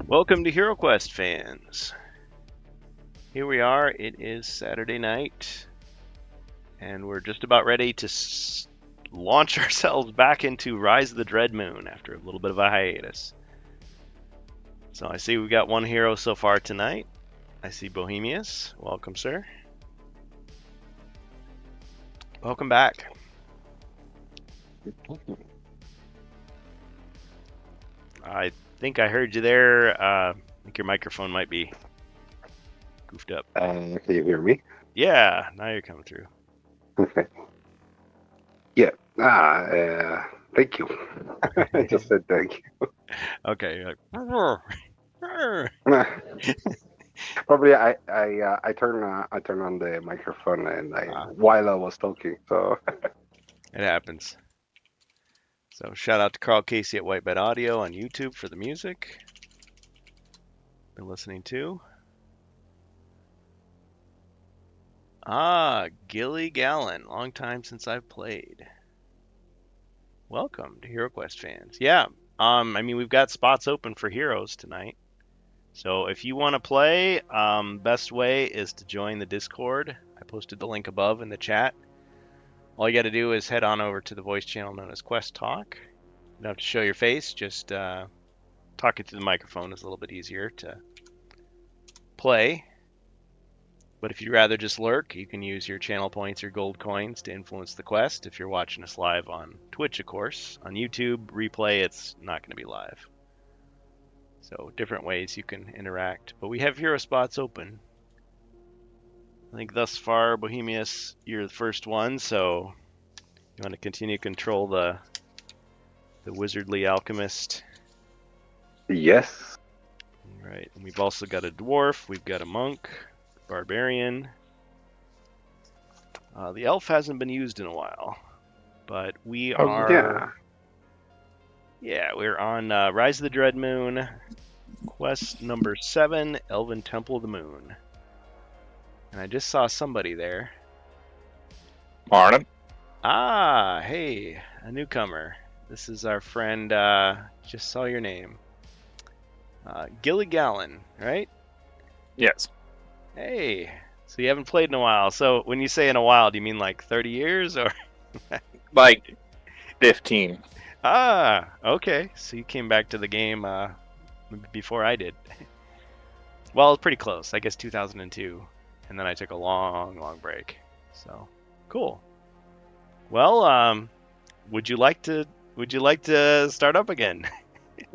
Welcome to HeroQuest fans. Here we are. It is Saturday night, and we're just about ready to launch ourselves back into Rise of the Dreadmoon after a little bit of a hiatus. So I see we've got one hero so far tonight. I see Bohemius. Welcome, sir. Welcome back. I think I heard you there. I think your microphone might be goofed up. Can you hear me? Yeah, now you're coming through. Okay. Yeah. Thank you. I just said thank Okay. You're like, you. Probably I turn on the microphone and while I was talking. So it happens. So shout out to Carl Casey at Whitebed Audio on YouTube for the music. Been listening to. Gilly Gallen. Long time since I've played. Welcome to HeroQuest fans. Yeah, I mean we've got spots open for heroes tonight. So if you want to play, best way is to join the Discord. I posted the link above in the chat. All you got to do is head on over to the voice channel known as Quest Talk. You don't have to show your face, just talking to the microphone is a little bit easier to play. But if you'd rather just lurk, you can use your channel points or gold coins to influence the quest. If you're watching us live on Twitch, of course. On YouTube, replay, it's not going to be live. So different ways you can interact. But we have hero spots open. I think thus far, Bohemius, you're the first one, so you want to continue to control the wizardly alchemist. yes. Right, and we've also got a dwarf, we've got a monk, barbarian. The elf hasn't been used in a while, but we are. Yeah. We're on Rise of the Dreadmoon, quest number 7, Elven Temple of the Moon. And I just saw somebody there. Morning. Hey, a newcomer. This is our friend, just saw your name. Gilly Gallen, right? Yes. Hey, so you haven't played in a while. So when you say in a while, do you mean like 30 years or? Like 15. Okay. So you came back to the game before I did. Well, pretty close. I guess 2002, and then I took a long break. So, cool. Well, would you like to start up again?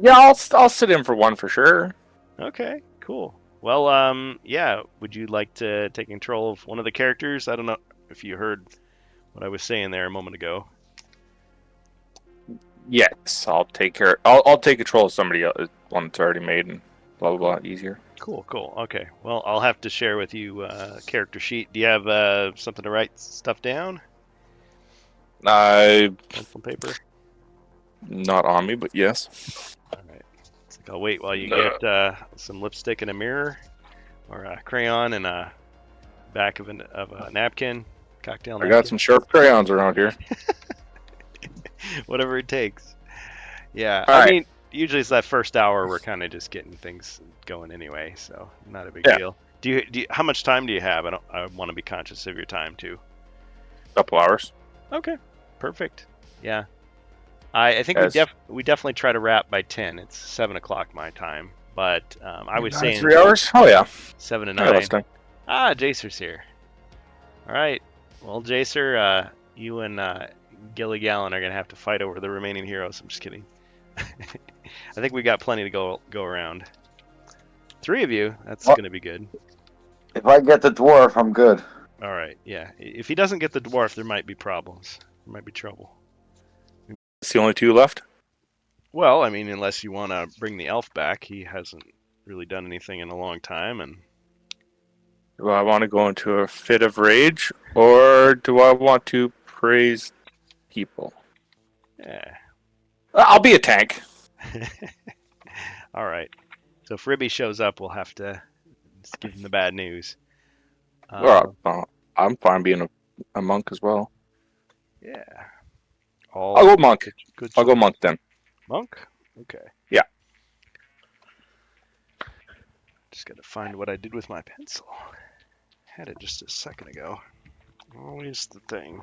Yeah, I'll sit in for one for sure. Okay, cool. Well, yeah. Would you like to take control of one of the characters? I don't know if you heard what I was saying there a moment ago. Yes, I'll take care. I'll take control of somebody else, one that's already made, and blah blah blah. Easier. Cool. Okay. Well, I'll have to share with you a character sheet. Do you have something to write stuff down? Pencil and paper. Not on me, but yes. All right. It's like I'll wait while you get some lipstick and a mirror, or a crayon and a back of a napkin, cocktail napkin. I got some sharp crayons around here. Whatever it takes. Yeah. All I right. mean, usually it's that first hour we're kind of just getting things going anyway, so not a big deal. Do you? How much time do you have? I want to be conscious of your time too. Couple hours. Okay. Perfect. Yeah. I think we definitely try to wrap by 10. It's 7 o'clock my time, but I was saying 3 hours. Oh yeah. 7 to 9. Jacer's here. All right. Well, Jacer, you and Gilly Gallen are gonna have to fight over the remaining heroes. I'm just kidding. I think we got plenty to go around. 3 of you. That's gonna be good. If I get the dwarf, I'm good. All right. Yeah. If he doesn't get the dwarf, there might be problems. There might be trouble. It's the only 2 left. Well, I mean, unless you want to bring the elf back, he hasn't really done anything in a long time, and Do I want to go into a fit of rage, or do I want to praise people? yeah. I'll be a tank. All right. So if Ribby shows up, we'll have to just give him the bad news. I'm fine being a monk as well. Yeah. I'll go monk. Good. I'll go monk then. Monk? Okay. Yeah. Just got to find what I did with my pencil. Had it just a second ago. Always the thing.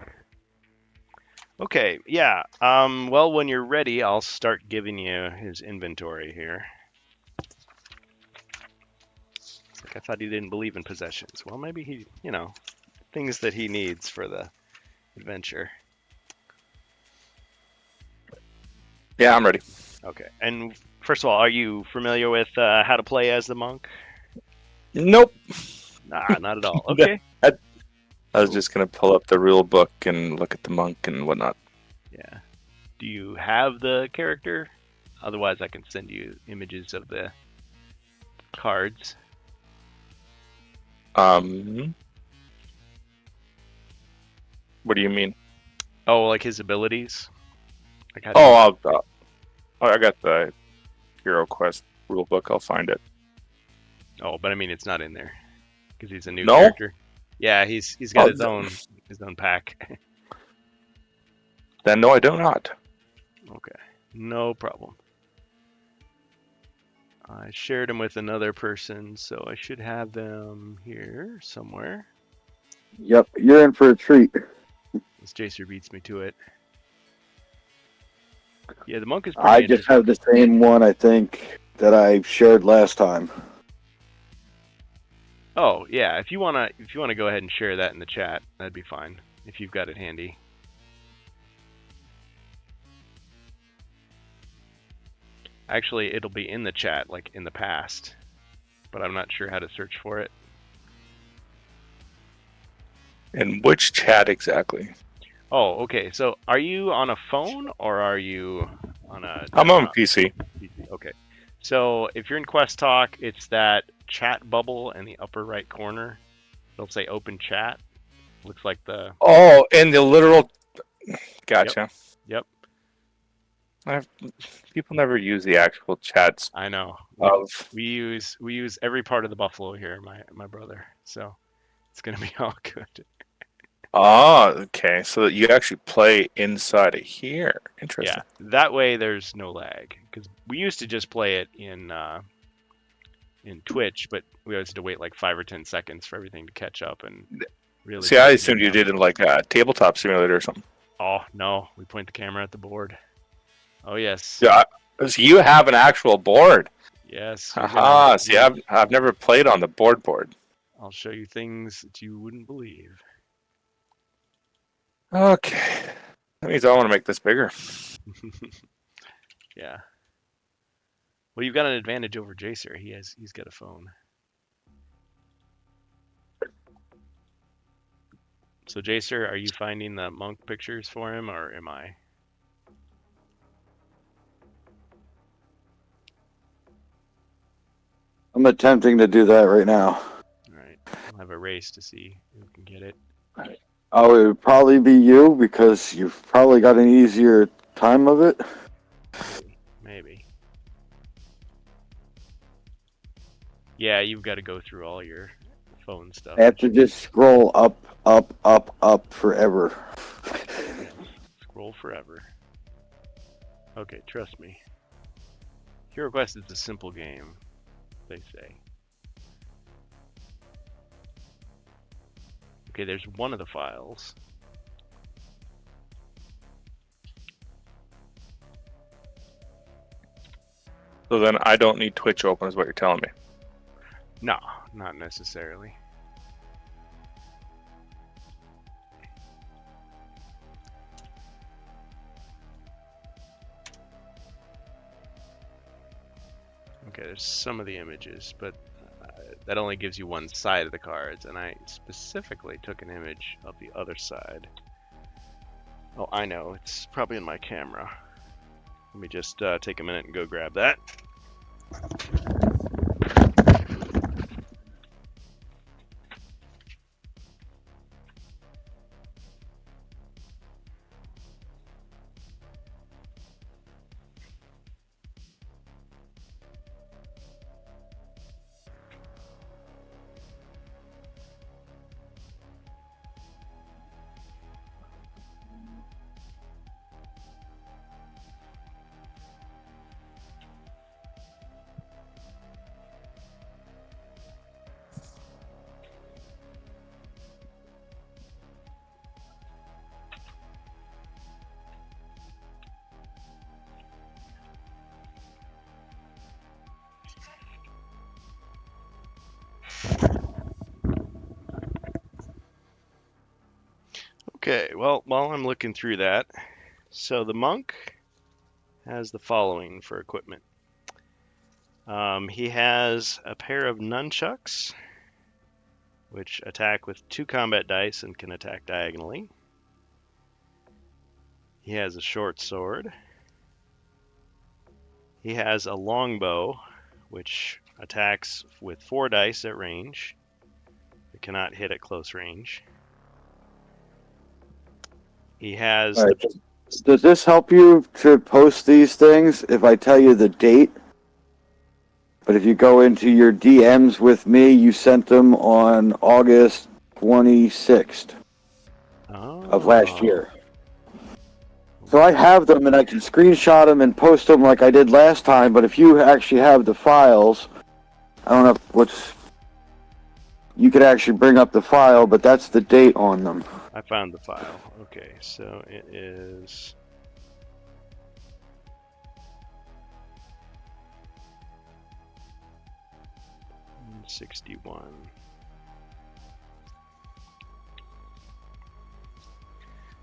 Okay, yeah. Well, when you're ready, I'll start giving you his inventory here. It's like I thought he didn't believe in possessions. Well, maybe he, things that he needs for the adventure. Yeah, I'm ready. Okay, and first of all, are you familiar with how to play as the monk? Nope. Nah, not at all. Okay. I was just gonna pull up the rule book and look at the monk and whatnot. Yeah. Do you have the character? Otherwise, I can send you images of the cards. What do you mean? Oh, like his abilities? Like how I got the Hero Quest rule book. I'll find it. Oh, but I mean, it's not in there because he's a new No? character. Yeah, he's got Oh, his own pack. Then no, I do not. Okay, no problem. I shared them with another person, so I should have them here somewhere. Yep, you're in for a treat. This Jacer beats me to it. Yeah, the monk is pretty I just interesting. have the same one, I think, that I shared last time. Oh yeah, if you wanna go ahead and share that in the chat, that'd be fine. If you've got it handy. Actually, it'll be in the chat, like in the past, but I'm not sure how to search for it. In which chat exactly? Oh, okay. So, are you on a phone or are you on a? I'm on PC. PC? Okay. So, if you're in Quest Talk, it's that chat bubble in the upper right corner. It'll say Open Chat. Looks like the. Oh, and the literal. Gotcha. Yep. People never use the actual chats I know. of. We use every part of the buffalo here, my brother. So, it's gonna be all good. Oh, okay. So that you actually play inside of here. Interesting. Yeah, that way there's no lag because we used to just play it in Twitch, but we always had to wait like 5 or 10 seconds for everything to catch up and really. See, I assumed you did it like a tabletop simulator or something. Oh no, we point the camera at the board. Oh yes. Yeah, so you have an actual board. Yes. Aha. See, I've never played on the board. I'll show you things that you wouldn't believe. Okay. That means I want to make this bigger. Yeah. Well, you've got an advantage over Jacer. He's got a phone. So Jacer, are you finding the monk pictures for him, or am I? I'm attempting to do that right now. All right. We'll have a race to see who can get it. Oh, it would probably be you because you've probably got an easier time of it. Maybe. Yeah, you've got to go through all your phone stuff. I have to just scroll up forever. Scroll forever. Okay, trust me. Hero Quest is a simple game, they say. Okay, there's one of the files. So then I don't need Twitch open, is what you're telling me. No, not necessarily. Okay, there's some of the images, but that only gives you one side of the cards, and I specifically took an image of the other side. Oh, I know, it's probably in my camera. Let me just take a minute and go grab that. Okay, well, while I'm looking through that, so the monk has the following for equipment. He has a pair of nunchucks, which attack with 2 combat dice and can attack diagonally. He has a short sword. He has a longbow, which attacks with 4 dice at range. It cannot hit at close range. He has... All right. Does this help you to post these things if I tell you the date? But if you go into your DMs with me, you sent them on August 26th of last year. So I have them and I can screenshot them and post them like I did last time, but if you actually have the files, I don't know what's... You could actually bring up the file, but that's the date on them. I found the file. Okay, so it is... '61.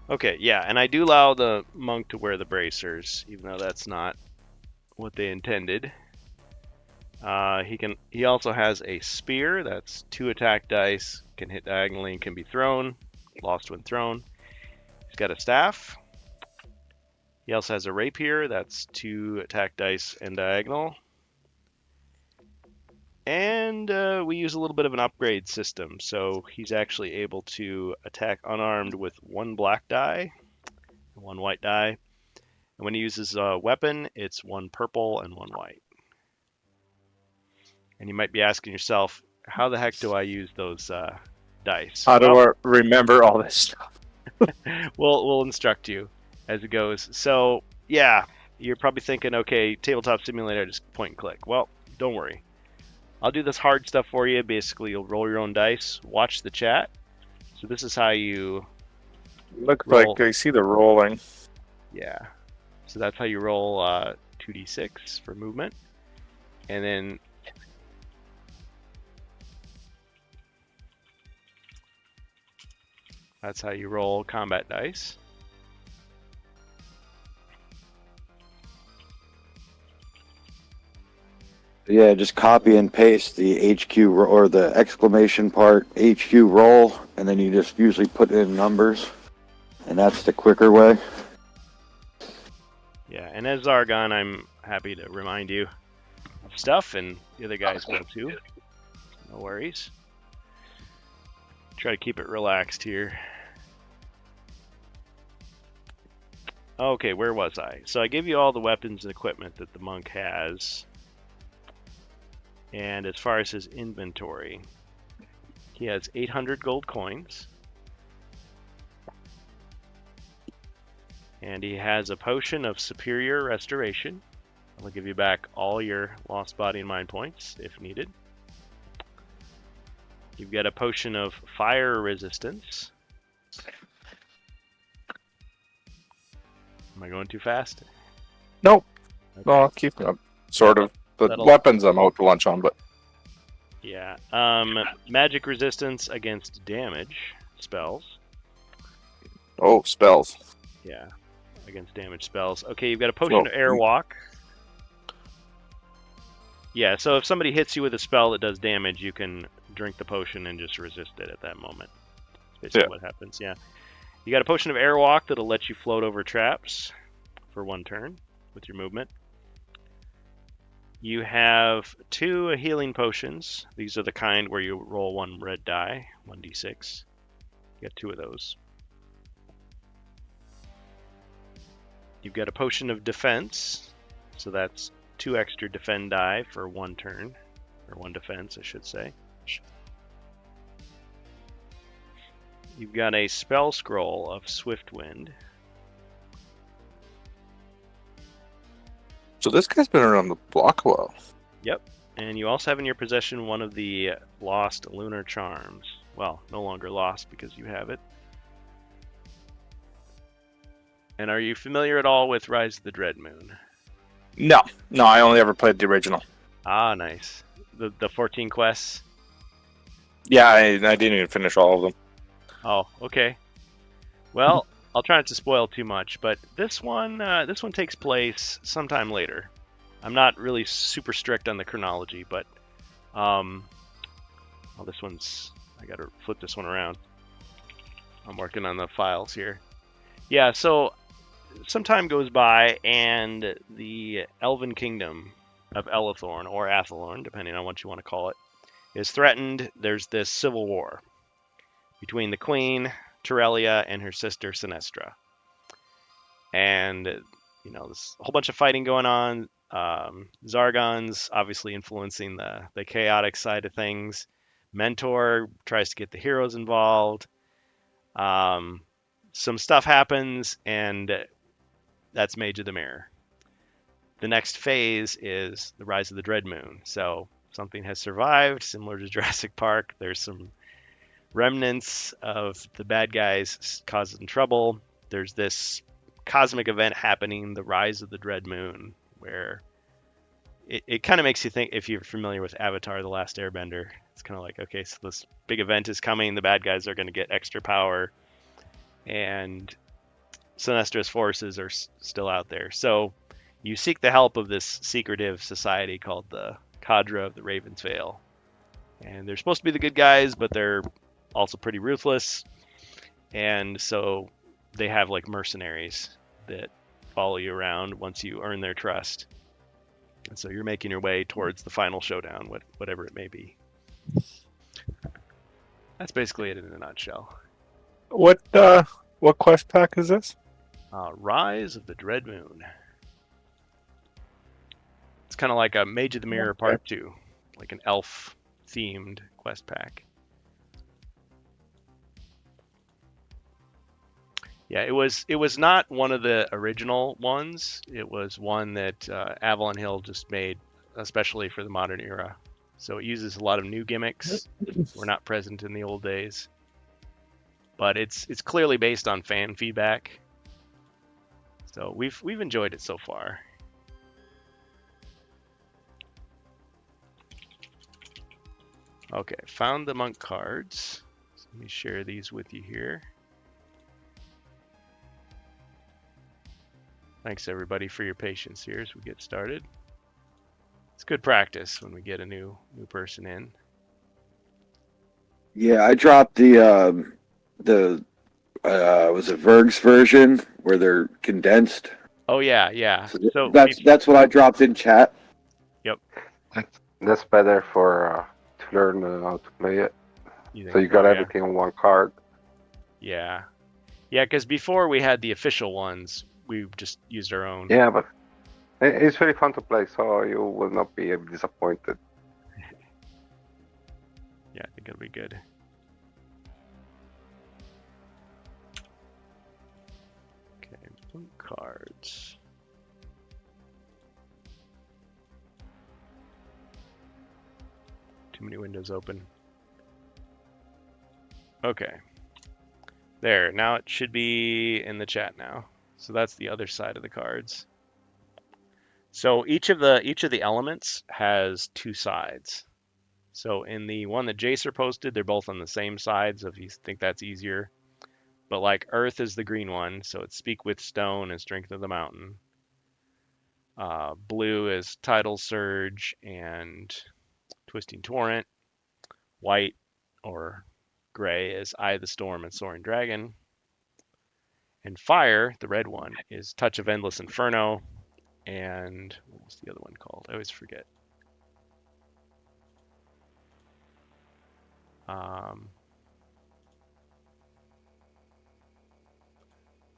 Okay, yeah, and I do allow the monk to wear the bracers, even though that's not what they intended. He also has a spear. That's 2 attack dice, can hit diagonally and can be thrown, lost when thrown. He's got a staff. He also has a rapier. That's 2 attack dice and diagonal. And we use a little bit of an upgrade system, so he's actually able to attack unarmed with 1 black die, 1 white die. And when he uses a weapon, it's 1 purple and 1 white. And you might be asking yourself, how the heck do I use those dice? How do I remember all this stuff? We'll instruct you as it goes. So, yeah, you're probably thinking, okay, Tabletop Simulator, just point and click. Well, don't worry. I'll do this hard stuff for you. Basically, you'll roll your own dice, watch the chat. So this is how you Looks roll. like I see the rolling. Yeah. So that's how you roll 2d6 for movement. And then that's how you roll combat dice. Yeah, just copy and paste the HQ or the exclamation part HQ roll, and then you just usually put in numbers, and that's the quicker way. Yeah, and as Zargon, I'm happy to remind you of stuff, and the other guys will too. No worries. Try to keep it relaxed here. Okay, where was I? So I gave you all the weapons and equipment that the monk has. And as far as his inventory, he has 800 gold coins. And he has a potion of superior restoration. I'll give you back all your lost body and mind points if needed. You've got a potion of fire resistance. Am I going too fast? Nope. Okay. No, I'll keep up. Sort of. The That'll- weapons I'm out to lunch on, but Yeah. Magic resistance against damage spells. oh, spells. Yeah. Against damage spells. Okay, you've got a potion of airwalk. Yeah, so if somebody hits you with a spell that does damage, you can drink the potion and just resist it at that moment. That's basically what happens, yeah. You got a potion of airwalk that'll let you float over traps for 1 turn with your movement. You have 2 healing potions. These are the kind where you roll 1 red die, 1d6. You got 2 of those. You've got a potion of defense. So that's 2 extra defend die for 1 turn. Or 1 defense, I should say. You've got a spell scroll of Swift Wind. So this guy's been around the block a while. Yep. And you also have in your possession one of the lost lunar charms. Well, no longer lost because you have it. And are you familiar at all with Rise of the Dread Moon? No, I only ever played the original. Ah, nice. The 14 quests? Yeah, I didn't even finish all of them. Oh, okay. Well, I'll try not to spoil too much, but this one takes place sometime later. I'm not really super strict on the chronology, but this one's, I gotta flip this one around. I'm working on the files here. Yeah, so some time goes by, and the Elven Kingdom of Elithorn, or Athelorn, depending on what you want to call it, is threatened. There's this civil war between the Queen, Torellia, and her sister, Sinestra. And, there's a whole bunch of fighting going on. Zargon's obviously influencing the chaotic side of things. Mentor tries to get the heroes involved. Some stuff happens, and that's Mage of the Mirror. The next phase is the Rise of the Dread Moon. So something has survived, similar to Jurassic Park. There's some remnants of the bad guys causing trouble. There's this cosmic event happening, the Rise of the Dread Moon, where it kind of makes you think, if you're familiar with Avatar: The Last Airbender, it's kind of like, okay, so this big event is coming, the bad guys are going to get extra power, and Sinestra's forces are still out there. So you seek the help of this secretive society called the Cadre of the Raven's Veil. And they're supposed to be the good guys, but they're also pretty ruthless. And so they have like mercenaries that follow you around once you earn their trust. And so you're making your way towards the final showdown, whatever it may be. That's basically it in a nutshell. What quest pack is this? Rise of the Dread Moon. It's kind of like a Mage of the Mirror Part 2, like an elf-themed quest pack. Yeah, it was not one of the original ones. It was one that Avalon Hill just made especially for the modern era. So it uses a lot of new gimmicks. Were not present in the old days. But it's clearly based on fan feedback. So we've enjoyed it so far. Okay, found the monk cards. So let me share these with you here. Thanks everybody for your patience here as we get started. It's good practice when we get a new person in. Yeah, I dropped the was it Verg's version where they're condensed. Oh yeah. So that's what I dropped in chat. Yep. That's better for to learn how to play it. So you got everything on one card. Yeah, because before we had the official ones, we just used our own. Yeah, but it's very fun to play, so you will not be disappointed. Yeah, I think it'll be good. Okay, blue cards. Too many windows open. Okay. There, now it should be in the chat now. So that's the other side of the cards. So each of the elements has two sides. So in the one that Jacer posted, they're both on the same sides if you think that's easier. But like Earth is the green one, so it's Speak with Stone and Strength of the Mountain. Blue is Tidal Surge and Twisting Torrent. White or gray is Eye of the Storm and Soaring Dragon. And fire, the red one, is Touch of Endless Inferno. And what was the other one called? I always forget.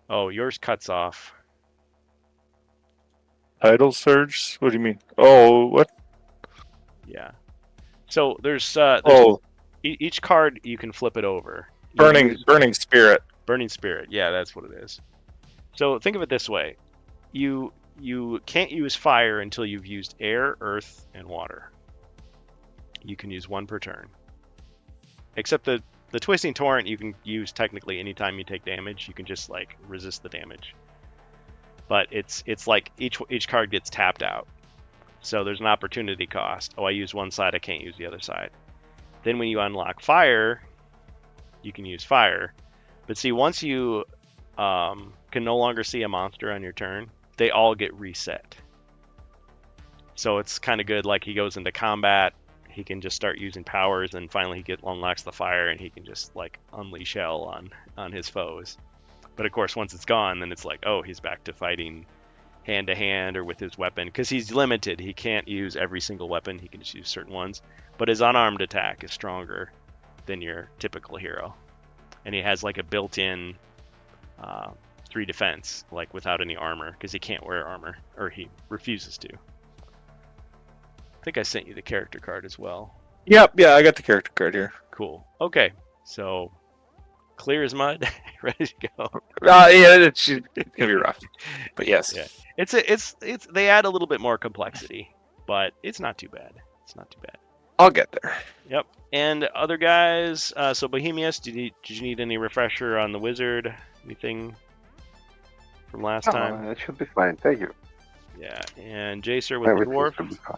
Oh, yours cuts off. Tidal Surge? What do you mean? Oh, what? Yeah. So there's each card you can flip it over. Burning Spirit. Burning Spirit. Yeah, that's what it is. So think of it this way. You can't use fire until you've used air, earth, and water. You can use one per turn. Except the Twisting Torrent you can use technically anytime you take damage. You can just like resist the damage. But it's like each card gets tapped out. So there's an opportunity cost. Oh, I use one side, I can't use the other side. Then when you unlock fire, you can use fire. But see, once you can no longer see a monster on your turn, they all get reset. So it's kind of good. Like he goes into combat, he can just start using powers, and finally he unlocks the fire, and he can just like unleash hell on his foes. But of course, once it's gone, then it's like, oh, he's back to fighting hand to hand or with his weapon, because he's limited. He can't use every single weapon. He can just use certain ones. But his unarmed attack is stronger than your typical hero, and he has like a built-in 3 defense, like without any armor, because he can't wear armor, or he refuses to. I think I sent you the character card as well. Yep, yeah, I got the character card here. Cool. Okay, so clear as mud, ready to go. Yeah, it's gonna be rough, but yes. Yeah. It's they add a little bit more complexity, but it's not too bad. It's not too bad. I'll get there. Yep. And other guys, so Bohemius, did you need any refresher on the wizard? Anything from last time? It should be fine. Thank you. Yeah. And Jacer with the Everything dwarf. should be fine.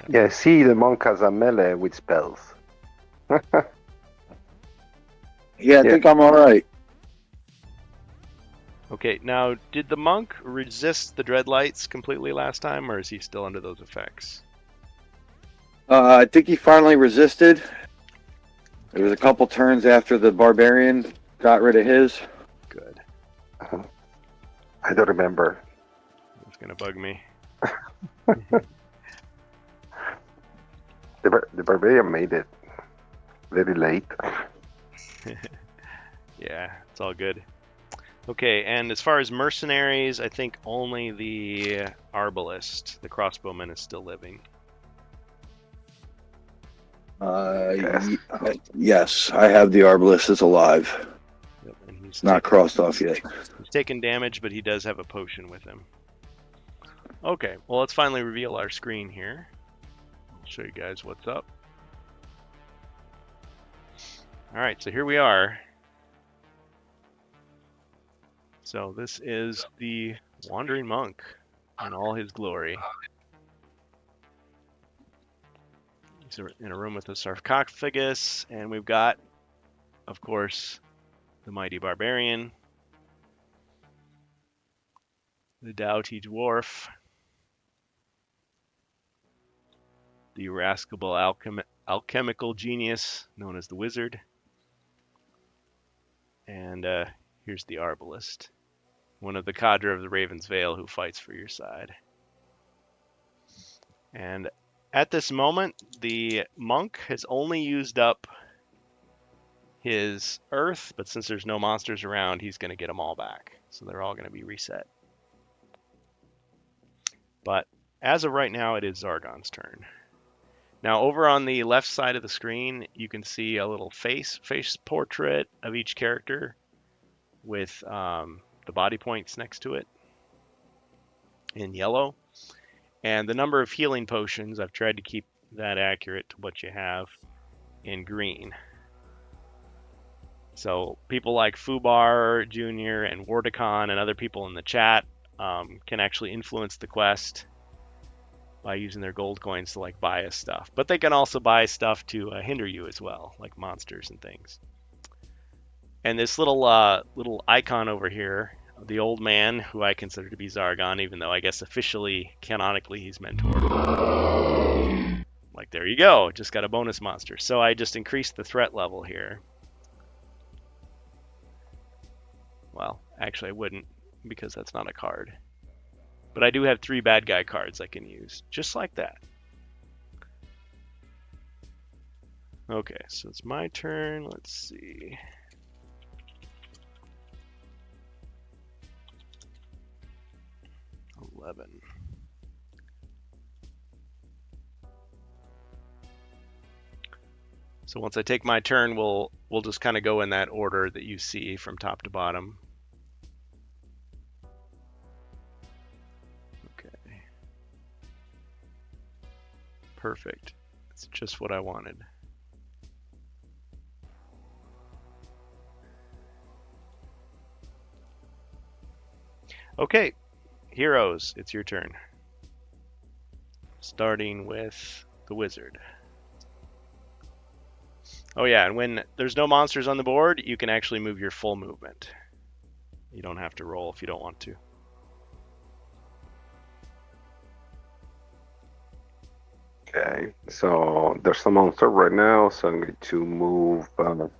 Yeah, see, the monk has a melee with spells. Yeah, I think I'm all right. Okay, now did the monk resist the dreadlights completely last time, or is he still under those effects? I think he finally resisted. It was a couple turns after the barbarian got rid of his. Good. I don't remember. It's gonna bug me. The barbarian made it very late. Yeah, it's all good. Okay, and as far as mercenaries, I think only the arbalist, the crossbowman, is still living. Yes, I have the Arbalist is alive. Yep, and he's Not crossed off yet. He's taken damage, but he does have a potion with him. Okay, well, let's finally reveal our screen here. I'll show you guys what's up. All right, so here we are. So this is the Wandering Monk in all his glory. He's in a room with a sarcophagus, and we've got, of course, the mighty barbarian, the doughty dwarf, the irascible alchemical genius known as the wizard, and here's the arbalist, one of the cadre of the Raven's Veil who fights for your side. And at this moment, the monk has only used up his earth, but since there's no monsters around, he's going to get them all back. So they're all going to be reset. But as of right now, it is Zargon's turn. Now, over on the left side of the screen, you can see a little face portrait of each character with the body points next to it in yellow. And the number of healing potions, I've tried to keep that accurate to what you have, in green. So people like Fubar Jr. and Wardicon and other people in the chat can actually influence the quest by using their gold coins to like buy us stuff. But they can also buy stuff to hinder you as well, like monsters and things. And this little icon over here, the old man, who I consider to be Zargon, even though I guess officially, canonically, he's Mentor. Like, there you go, just got a bonus monster. So I just increased the threat level here. Well, actually I wouldn't, because that's not a card. But I do have 3 bad guy cards I can use, just like that. Okay, so it's my turn, let's see. So once I take my turn, we'll just kind of go in that order that you see from top to bottom. Okay. Perfect. It's just what I wanted. Okay, heroes, it's your turn. Starting with the wizard. Oh yeah, and when there's no monsters on the board, you can actually move your full movement. You don't have to roll if you don't want to. Okay, so there's a monster right now, so I'm going to move. Can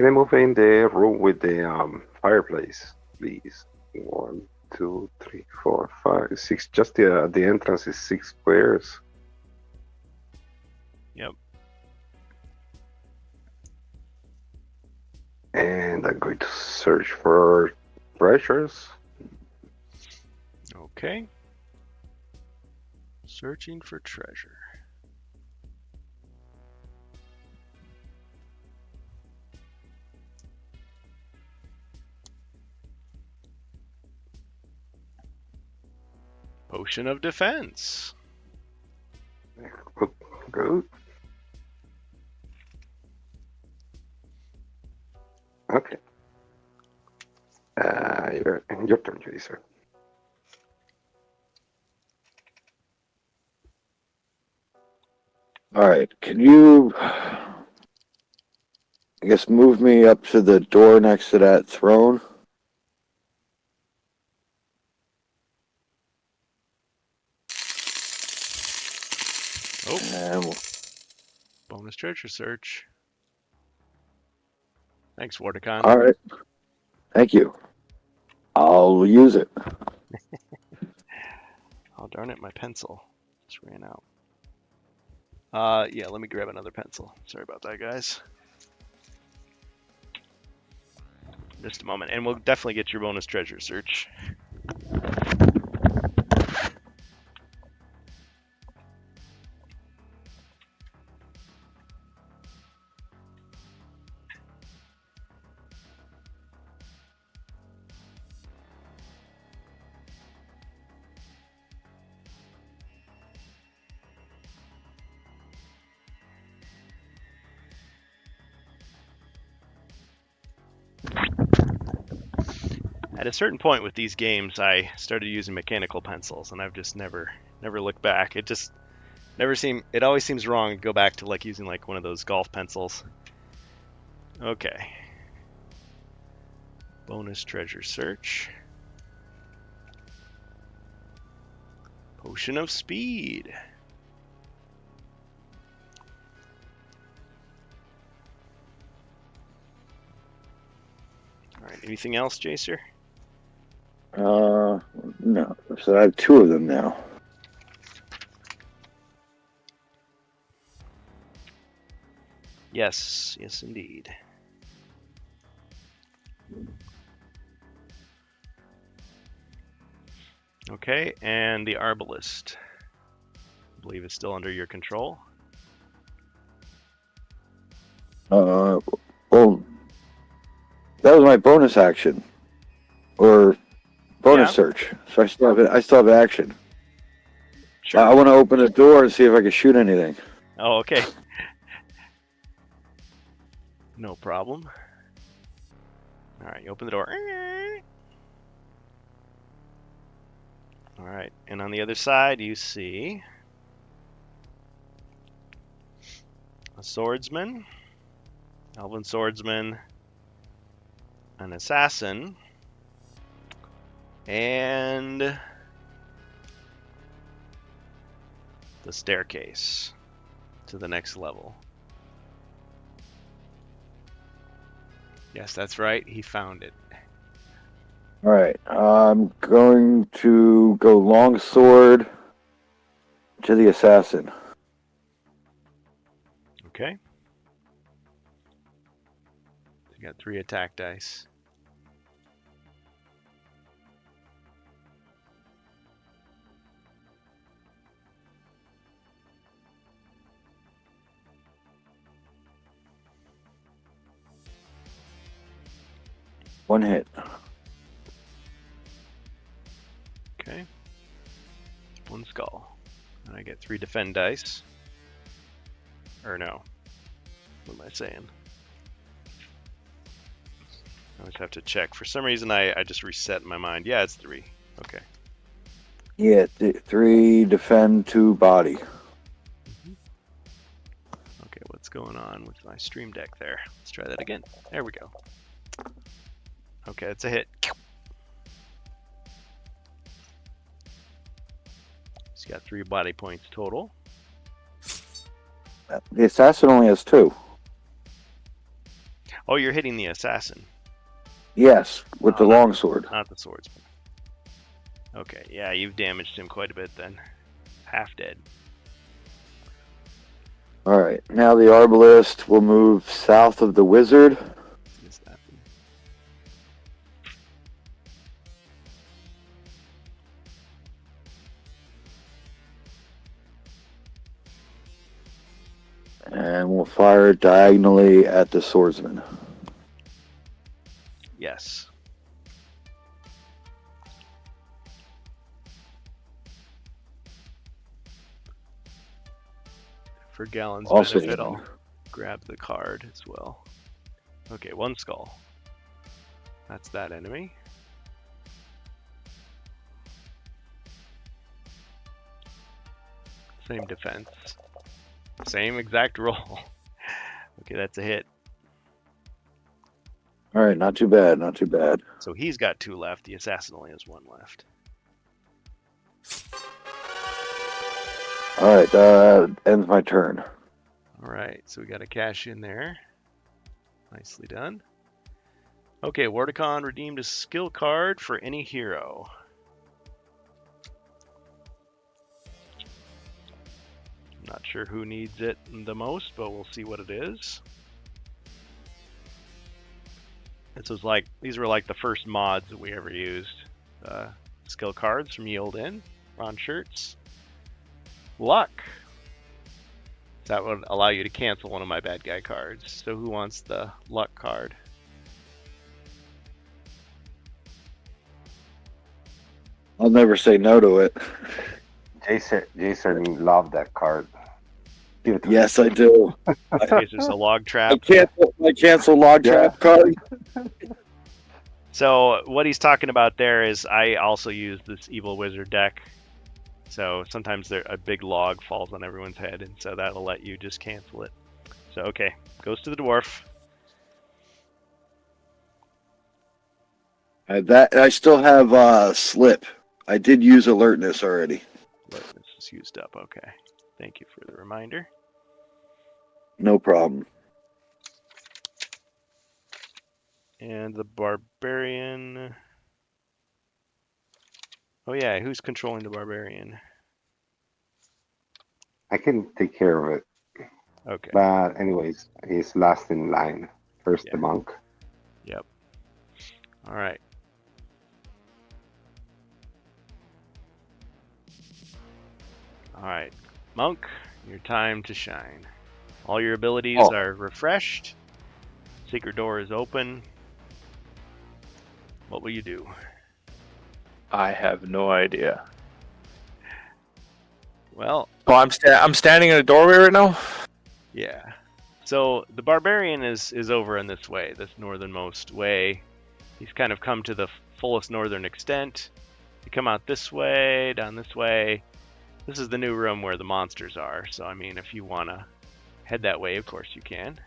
I move in the room with the fireplace, please? 1, 2, 3, 4, 5, 6. Just the entrance is 6 squares. Yep. And I'm going to search for treasures. Okay. Searching for treasure. Potion of defense. Good. Okay. Your turn, Jason. All right. Can you, I guess, move me up to the door next to that throne? Oh, And we'll- bonus treasure search. Thanks, Vorticon. all right. Thank you. I'll use it. Oh, darn it, my pencil just ran out. Yeah, let me grab another pencil. Sorry about that, guys. Just a moment, and we'll definitely get your bonus treasure search. At a certain point with these games, I started using mechanical pencils, and I've just never looked back. It just it always seems wrong to go back to like using like one of those golf pencils. Okay. Bonus treasure search. Potion of speed. All right, anything else, Jacer? No. So I have 2 of them now. Yes, yes indeed. Okay, and the Arbalist. I believe it's still under your control. Well, that was my bonus action, or bonus Yeah. search. So I still have action. Sure. I want to open the door and see if I can shoot anything. Oh, okay. No problem. All right, you open the door. All right, and on the other side, you see a swordsman, elven swordsman, an assassin, and the staircase to the next level. Yes, that's right. He found it. All right. I'm going to go longsword to the assassin. Okay. You got 3 attack dice. One hit. Okay. 1 skull. And I get 3 defend dice. Or no. What am I saying? I always have to check. For some reason, I just reset in my mind. Yeah, it's 3. Okay. Yeah, 3 defend, 2 body. Okay, what's going on with my stream deck there? Let's try that again. There we go. Okay, it's a hit. He's got 3 body points total. The assassin only has 2. Oh, you're hitting the assassin, Yes, with the longsword. not the swordsman. Okay, yeah, you've damaged him quite a bit then. Half dead. Alright, now the arbalist will move south of the wizard. Missed that one. And we'll fire diagonally at the swordsman. Yes. For Gallon's Also, benefit, I'll grab the card as well. Okay, 1 skull. That's that enemy. Same defense. Same exact roll. Okay, that's a hit. Alright, not too bad, not too bad. So he's got 2 left. The assassin only has 1 left. Alright, ends my turn. Alright, so we got a cash in there. Nicely done. Okay, Wardicon redeemed a skill card for any hero. I'm not sure who needs it the most, but we'll see what it is. These were like the first mods that we ever used. Skill cards from Yield In, Ron Shirts. Luck. That would allow you to cancel one of my bad guy cards. So who wants the luck card? I'll never say no to it. Jason loved that card. Give it to Yes, I do. In case there's a log trap. I cancel log trap card. So what he's talking about there is I also use this Evil Wizard deck. So sometimes a big log falls on everyone's head, and so that'll let you just cancel it. So okay, goes to the dwarf. I still have slip. I did use alertness already. Alertness is used up. Okay, thank you for the reminder. No problem. And the barbarian. Oh yeah, who's controlling the barbarian? I can take care of it. Okay. But anyways, he's last in line. First the monk. Yep. All right. All right, monk, your time to shine. All your abilities are refreshed. Secret door is open. What will you do? I have no idea. Well, Oh, I'm standing in a doorway right now. yeah. So the barbarian is over in this way, this northernmost way. He's kind of come to the fullest northern extent. You come out this way, down this way. This is the new room where the monsters are. So I mean, if you want to head that way, of course you can.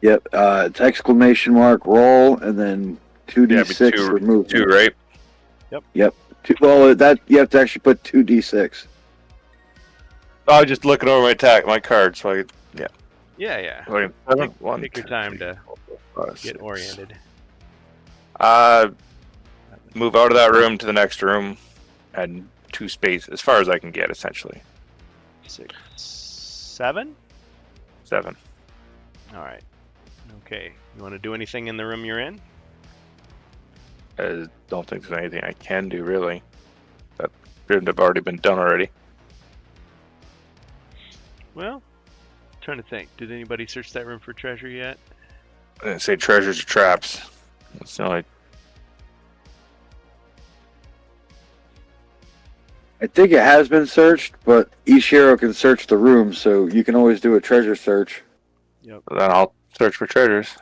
Yep, it's exclamation mark roll and then 2d6 remove. 2, right? Yep. Well, that you have to actually put 2d6. I was just looking over my card, so Yeah. Wait, Take your time to get oriented. Move out of that room to the next room, and 2 spaces, as far as I can get, essentially. 6, 7. 7. All right. Okay. You want to do anything in the room you're in? I don't think there's anything I can do, really. That shouldn't have already been done already. Well, trying to think. Did anybody search that room for treasure yet? I didn't say treasures or traps. It's not like I think it has been searched, but each hero can search the room, so you can always do a treasure search. Yep. then I'll search for treasures.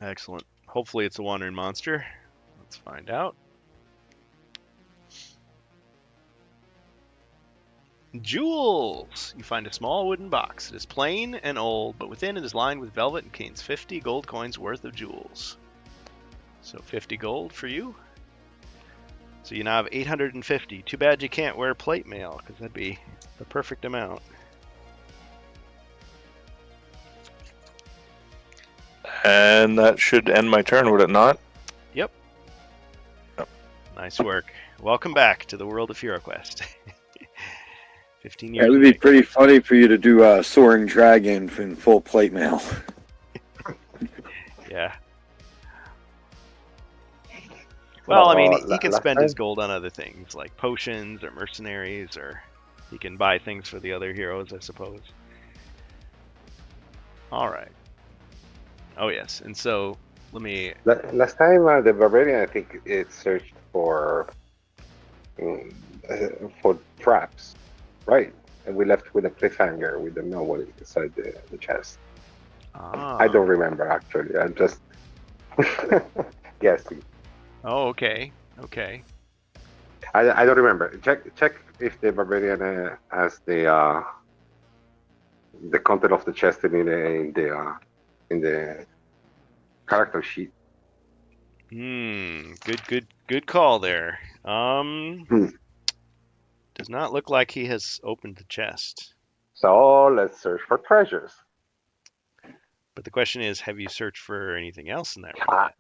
Excellent. Hopefully it's a wandering monster. Let's find out. Jewels! You find a small wooden box. It is plain and old, but within it is lined with velvet and contains 50 gold coins worth of jewels. So 50 gold for you. So you now have 850. Too bad you can't wear plate mail, because that'd be the perfect amount. And that should end my turn, would it not? Yep. Yep. Nice work. Welcome back to the world of HeroQuest. 15 It years. would be pretty funny for you to do Soaring Dragon in full plate mail. Yeah. Well, I mean, he can last spend his time- gold on other things, like potions or mercenaries, or he can buy things for the other heroes, I suppose. All right. Oh, yes. And so, let me... Last time, the Barbarian, I think it searched for traps, right? And we left with a cliffhanger. We don't know what is inside the chest. I don't remember, actually. I'm just guessing. Oh, okay. Okay. I don't remember. Check if the Barbarian has the content of the chest in the character sheet. Good call there. Does not look like he has opened the chest. So let's search for treasures. But the question is, have you searched for anything else in that room? Ah,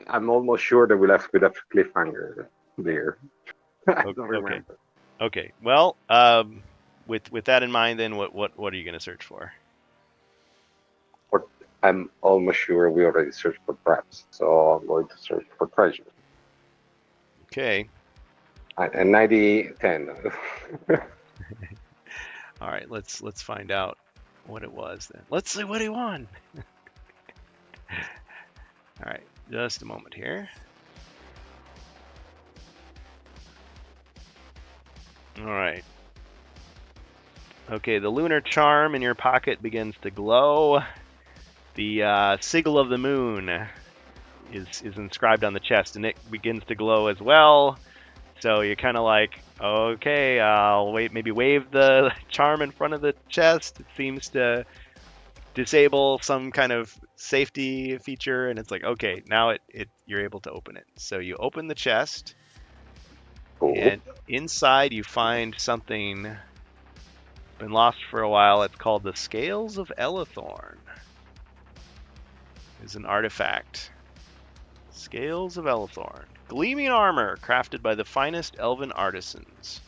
I'm almost sure that we left with a cliffhanger there. I don't remember. Okay. Well, with that in mind, then what are you going to search for? I'm almost sure we already searched for traps, so I'm going to search for treasure. Okay. And 90-10. All right. Let's find out what it was then. Let's see what he won. All right. Just a moment here. All right. Okay, the lunar charm in your pocket begins to glow. The sigil of the moon is inscribed on the chest, and it begins to glow as well. So you're kind of like, okay, I'll maybe wave the charm in front of the chest. It seems to disable some kind of safety feature, and it's like, okay, now you're able to open it. So you open the chest, Cool. and inside you find something been lost for a while. It's called the Scales of Elithorn. It's an artifact. Scales of Elithorn. Gleaming armor crafted by the finest elven artisans.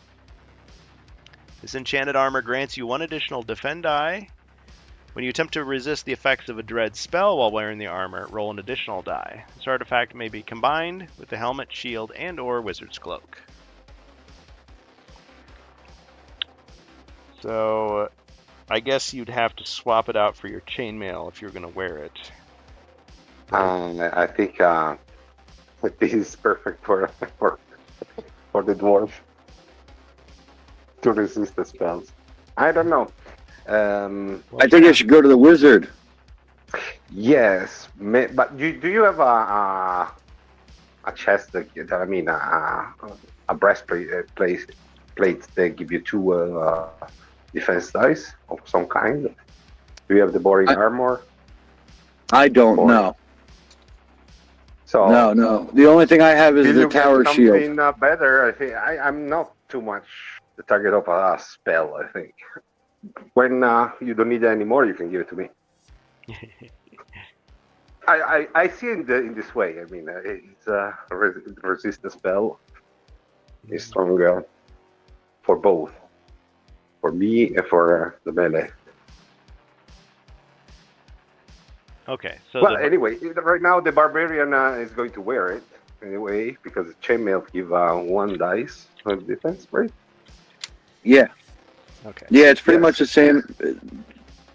This enchanted armor grants you 1 additional defend die. When you attempt to resist the effects of a dread spell while wearing the armor, roll an additional die. This artifact may be combined with the helmet, shield, and or wizard's cloak. So, I guess you'd have to swap it out for your chainmail if you're going to wear it. I think this is perfect for the dwarf to resist the spells. I don't know. I think I should go to the wizard. Yes, but do you have a chest that I mean a breastplate plates that give you 2 defense dice of some kind? Do you have the boring armor? I don't know. So No. The only thing I have is the tower shield. Something better. I think I'm not too much the target of a spell. I think when you don't need it anymore, you can give it to me. I see it in this way. I mean, it's a resist the spell is stronger for both, for me and for the melee. Okay, so Well, anyway, right now the barbarian is going to wear it anyway because the chainmail give 1 dice on defense, right? Yeah. okay. Yeah, it's pretty Yes. much the same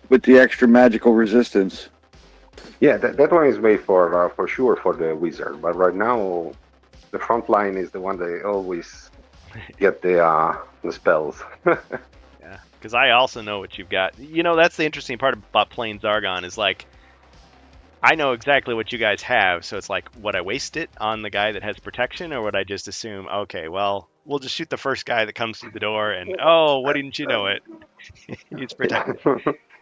with the extra magical resistance. Yeah, that one is made for sure for the wizard. But right now, the front line is the one that always get the spells. Yeah, because I also know what you've got. You know, that's the interesting part about playing Zargon is like, I know exactly what you guys have, so it's like, would I waste it on the guy that has protection, or would I just assume, okay, well, we'll just shoot the first guy that comes through the door, and oh, why didn't you know it? He's protected.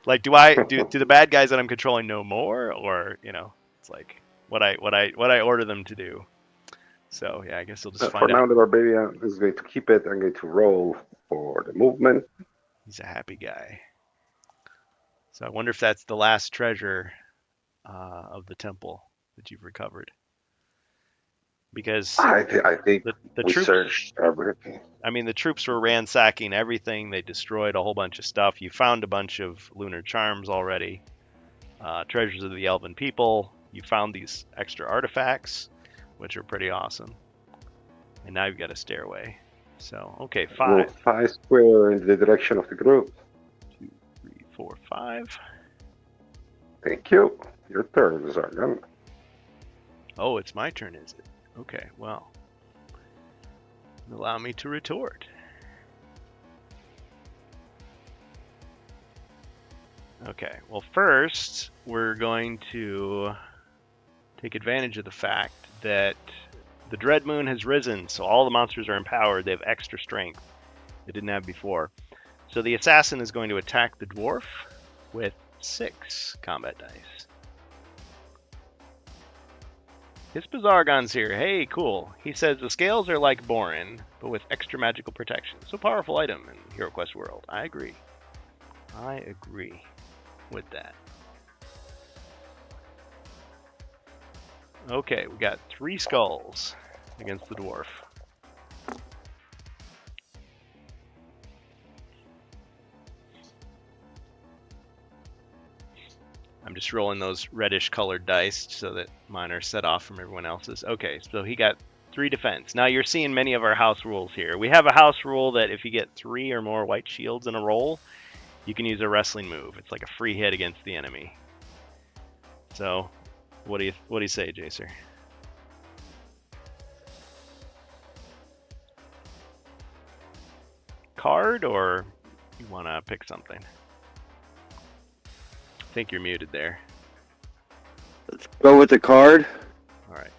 Like, do the bad guys that I'm controlling know more, or it's like what I order them to do. So yeah, I guess we'll just For find now, out. the Barbarian is going to keep it. I'm going to roll for the movement. He's a happy guy. So I wonder if that's the last treasure of the temple that you've recovered. Because I think the we troops, searched everything. I mean, the troops were ransacking everything. They destroyed a whole bunch of stuff. You found a bunch of lunar charms already, treasures of the elven people. You found these extra artifacts, which are pretty awesome. And now you've got a stairway. So, okay, Move 5. 5 square in the direction of the group. 2, 3, 4, 5. Thank you. Your turn, Zargan. Oh, it's my turn, is it? Okay, well. Allow me to retort. Okay, well, first, we're going to take advantage of the fact that the Dread Moon has risen, so all the monsters are empowered. They have extra strength they didn't have before. So the assassin is going to attack the dwarf with 6 combat dice. Hispazargon's here. Hey, cool. He says the scales are like Borin, but with extra magical protection. So powerful item in HeroQuest World. I agree. I agree with that. Okay, we got 3 skulls against the dwarf. I'm just rolling those reddish colored dice so that mine are set off from everyone else's. Okay, so he got 3 defense. Now you're seeing many of our house rules here. We have a house rule that if you get 3 or more white shields in a roll, you can use a wrestling move. It's like a free hit against the enemy. So, what do you say, Jacer? Card, or you want to pick something? I think you're muted there. Let's go with the card. All right.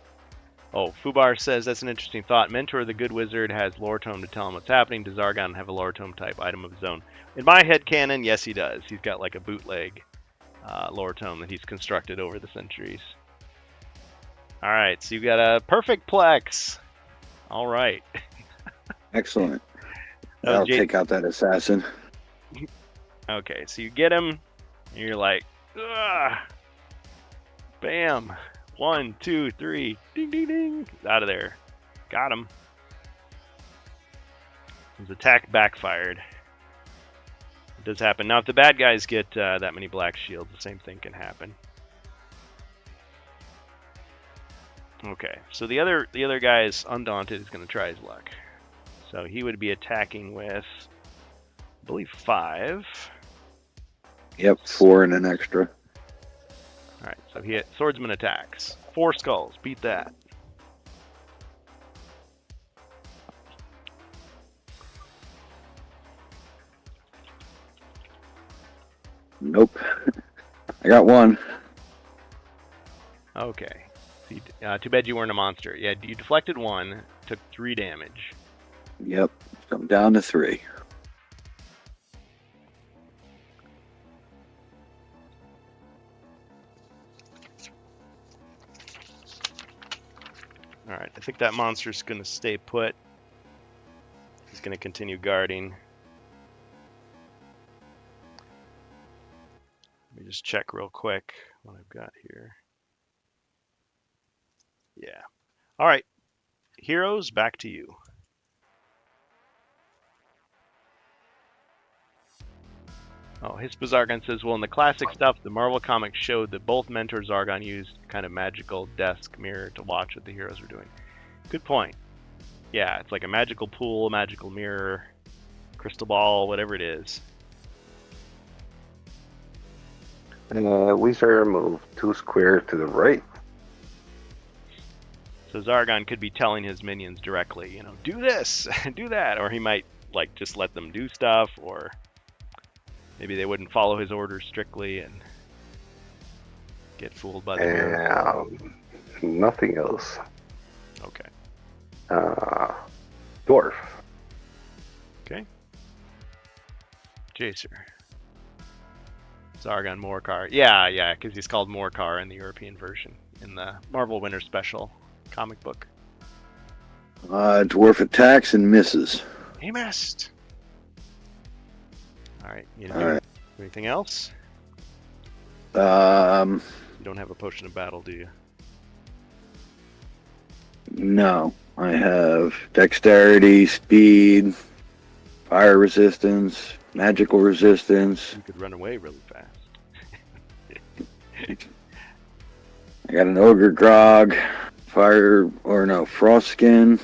Oh, Fubar says that's an interesting thought. Mentor, the good wizard, has lore tome to tell him what's happening. Does Zargon have a lore tome type item of his own? In my head canon, yes, he does. He's got like a bootleg lore tome that he's constructed over the centuries. All right, so you got a perfect plex. All right. Excellent. Oh, I'll take out that assassin. Okay, so you get him, and you're like, ugh. Bam. 1, 2, 3. Ding, ding, ding. Out of there. Got him. His attack backfired. It does happen. Now, if the bad guys get that many black shields, the same thing can happen. Okay, so the other guy is undaunted. Is going to try his luck. So he would be attacking with, I believe, 5. Yep, 4 and an extra. All right, so he hit swordsman attacks. 4 skulls. Beat that. Nope. I got 1. Okay. Too bad you weren't a monster. Yeah, you deflected 1, took 3 damage. Yep. So I'm down to 3. All right, I think that monster's going to stay put. He's going to continue guarding. Let me just check real quick what I've got here. Yeah. All right. Heroes, back to you. Oh, Hispazargon says, well, in the classic stuff, the Marvel comics showed that both Mentor Zargon used kind of magical desk mirror to watch what the heroes were doing. Good point. Yeah, it's like a magical pool, a magical mirror, crystal ball, whatever it is. Wizard move 2 square to the right. So Zargon could be telling his minions directly, do this, do that, or he might like just let them do stuff, or maybe they wouldn't follow his orders strictly and get fooled by the mirror. Nothing else. Okay. Dwarf. Jacer. Zargon Morcar. Yeah, because he's called Morcar in the European version in the Marvel Winter Special comic book. Dwarf attacks and misses. He missed. All right. You All right. anything else? Um, You don't have a potion of battle, do you? no. I have dexterity, speed, fire resistance, magical resistance. You could run away really fast. I got an ogre grog, frost skin,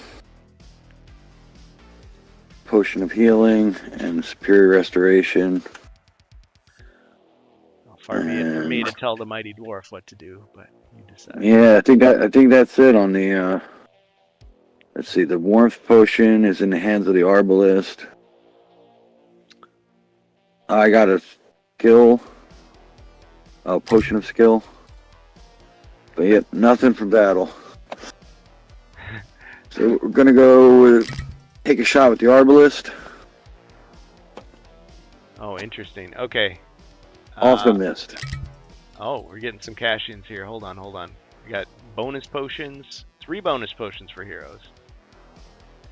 potion of healing, and superior restoration. Far be it from me to tell the mighty dwarf what to do, but you decide. Yeah, I think that's it on the. Let's see. The warmth potion is in the hands of the arbalist. I got a skill. Oh, potion of skill. But yet, nothing for battle. So we're gonna go take a shot with the arbalist. Oh, interesting. Okay. Also missed. Oh, we're getting some cash-ins here. Hold on. We got bonus potions. 3 bonus potions for heroes.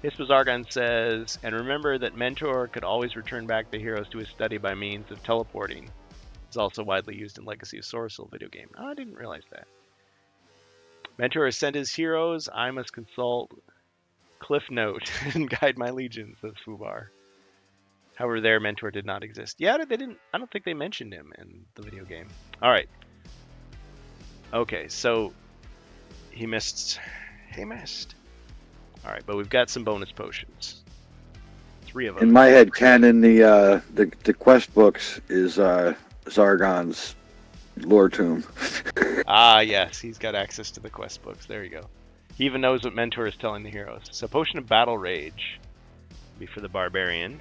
Hispazargon says, and remember that Mentor could always return back the heroes to his study by means of teleporting. It's also widely used in Legacy of Sorcel video game. Oh, I didn't realize that. Mentor has sent his heroes. I must consult Cliff Note and guide my legion, says Fubar. However, their Mentor did not exist. Yeah, they didn't. I don't think they mentioned him in the video game. All right. Okay, so he missed. He missed. All right, but we've got some bonus potions. 3 of them. In my head canon, the quest books is Zargon's lore tomb. Ah, yes, he's got access to the quest books. There you go. He even knows what Mentor is telling the heroes. So, potion of battle rage be for the barbarian.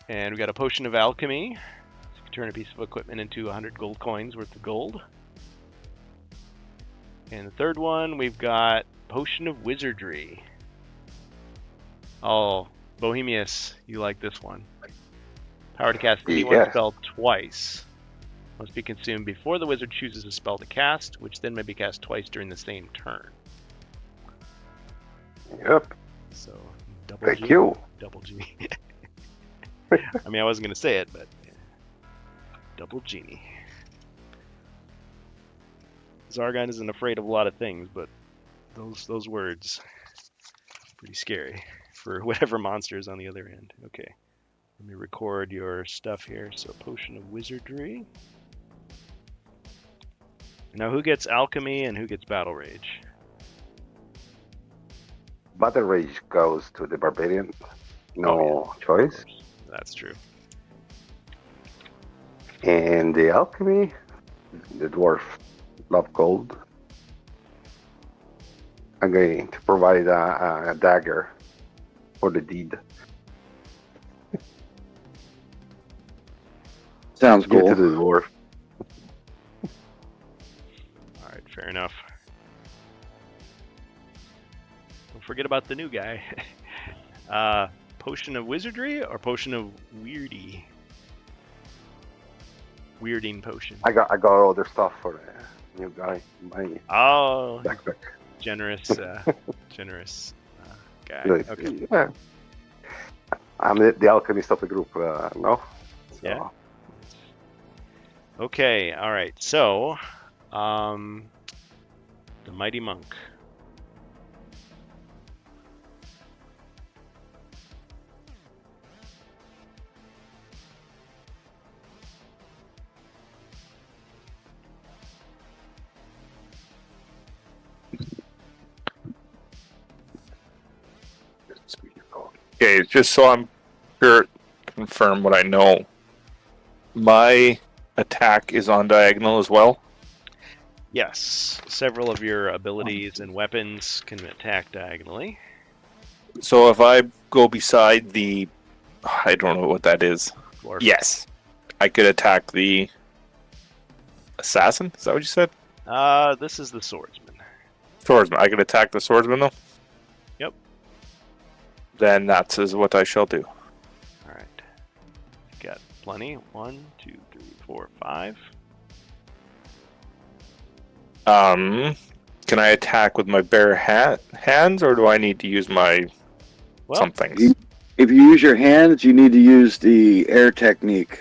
And we got a potion of alchemy. So you can turn a piece of equipment into 100 gold coins worth of gold. And the third one, we've got potion of wizardry. Oh, Bohemius, you like this one. Power to cast any one spell twice. Must be consumed before the wizard chooses a spell to cast, which then may be cast twice during the same turn. Yep. So, double Thank G. you. Double G. I mean, I wasn't going to say it, but yeah. Double genie. Zargon isn't afraid of a lot of things, but those words pretty scary for whatever monster is on the other end. Okay, let me record your stuff here. So, potion of wizardry. Now, who gets alchemy and who gets battle rage? Battle rage goes to the barbarian. No Oh, yeah. choice. That's true. And the alchemy, the dwarf love gold. I'm going to provide a dagger for the deed. Sounds Give cool. to the dwarf. All right, fair enough. Don't forget about the new guy. Potion of wizardry or potion of weirdy? Weirding potion. I got other stuff for the new guy. My Oh, backpack. generous, generous guy. Like, Okay. yeah. I'm the alchemist of the group. No. So, Yeah. Okay. All right. So, the mighty monk. Okay, just so I'm sure, confirm what I know. My attack is on diagonal as well. Yes. Several of your abilities and weapons can attack diagonally. So if I go beside the, I don't know what that is. Dwarf. Yes, I could attack the assassin. Is that what you said? This is the swordsman. Swordsman. I could attack the swordsman though. Yep. then that is what I shall do. All right. Got plenty. 1, 2, 3, 4, 5. Can I attack with my bare hands, or do I need to use my Well, somethings? If you use your hands, you need to use the air technique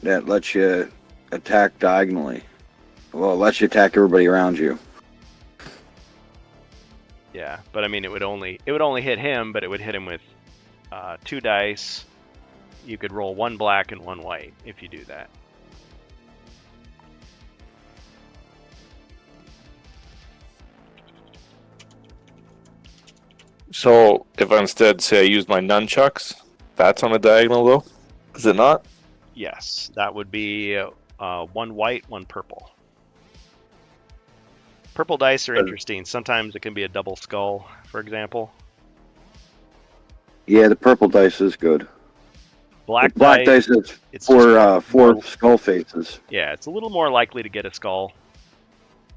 that lets you attack diagonally. Well, it lets you attack everybody around you. yeah, but I mean, it would only hit him, but it would hit him with 2 dice. You could roll 1 black and 1 white if you do that. So if I instead say I use my nunchucks, that's on a diagonal though? Is it not? Yes, that would be 1 white, 1 purple. Purple dice are interesting. Sometimes it can be a double skull, for example. Yeah, the purple dice is good. Black, The black dice is it's for just four skull faces. yeah, it's a little more likely to get a skull.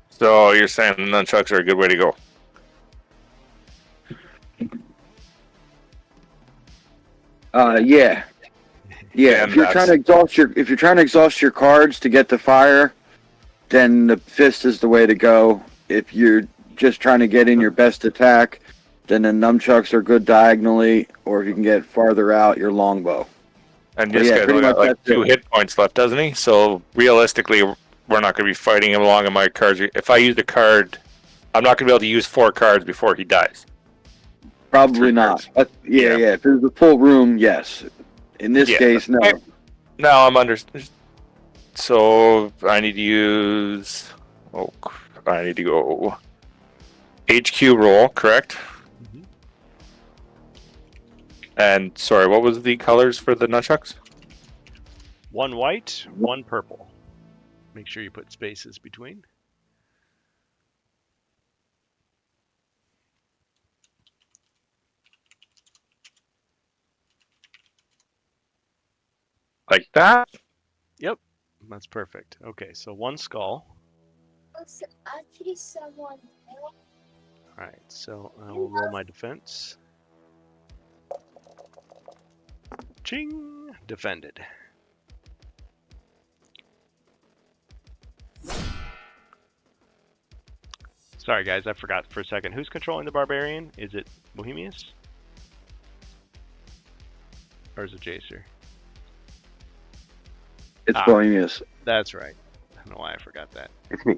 So you're saying the nunchucks are a good way to go? Yeah. Yeah, And if you're trying to exhaust your cards to get the fire, then the fist is the way to go. If you're just trying to get in your best attack, then the nunchucks are good diagonally, or if you can get farther out, your longbow. And But this yeah, guy's pretty only got much like that's 2 it. hit points left, doesn't he? So realistically, we're not going to be fighting him along in my cards. If I use a card, I'm not going to be able to use 4 cards before he dies. Probably 3 not. cards. Yeah. Yeah. If there's a full room, yes. In this Yeah. case, no. No, I'm under. So I need to use. Oh, I need to go. HQ roll, correct? Mhm. And sorry, what was the colors for the nunchucks? 1 white, 1 purple. Make sure you put spaces between. Like that? Yep, that's perfect. Okay, so 1 skull. Actually, someone else. All right, so I will roll my defense. Ching! Defended. Sorry, guys, I forgot for a second. Who's controlling the barbarian? Is it Bohemius? Or is it Jacer? It's Ah. Bohemius. That's right. I don't know why I forgot that. It's me.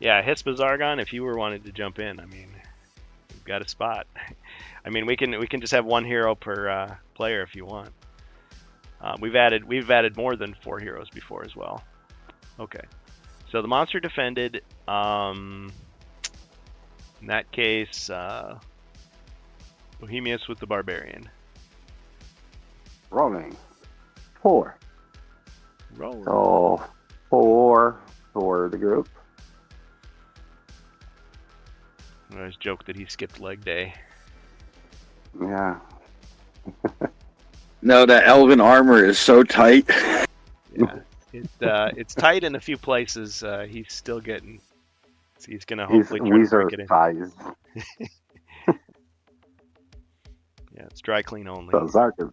Yeah, Hispa Zargon, if you were wanting to jump in, I mean, you've got a spot. I mean, we can just have 1 hero per player if you want. We've added more than 4 heroes before as well. Okay, so the monster defended. In that case, Bohemius with the barbarian. Rolling. 4. Roll. So 4 for the group. I always joke that he skipped leg day. Yeah. No, that elven armor is so tight. Yeah, it's tight in a few places. He's still getting. He's gonna He's hopefully try to break wizard it in. size. Yeah, it's dry clean only. So Zarkin.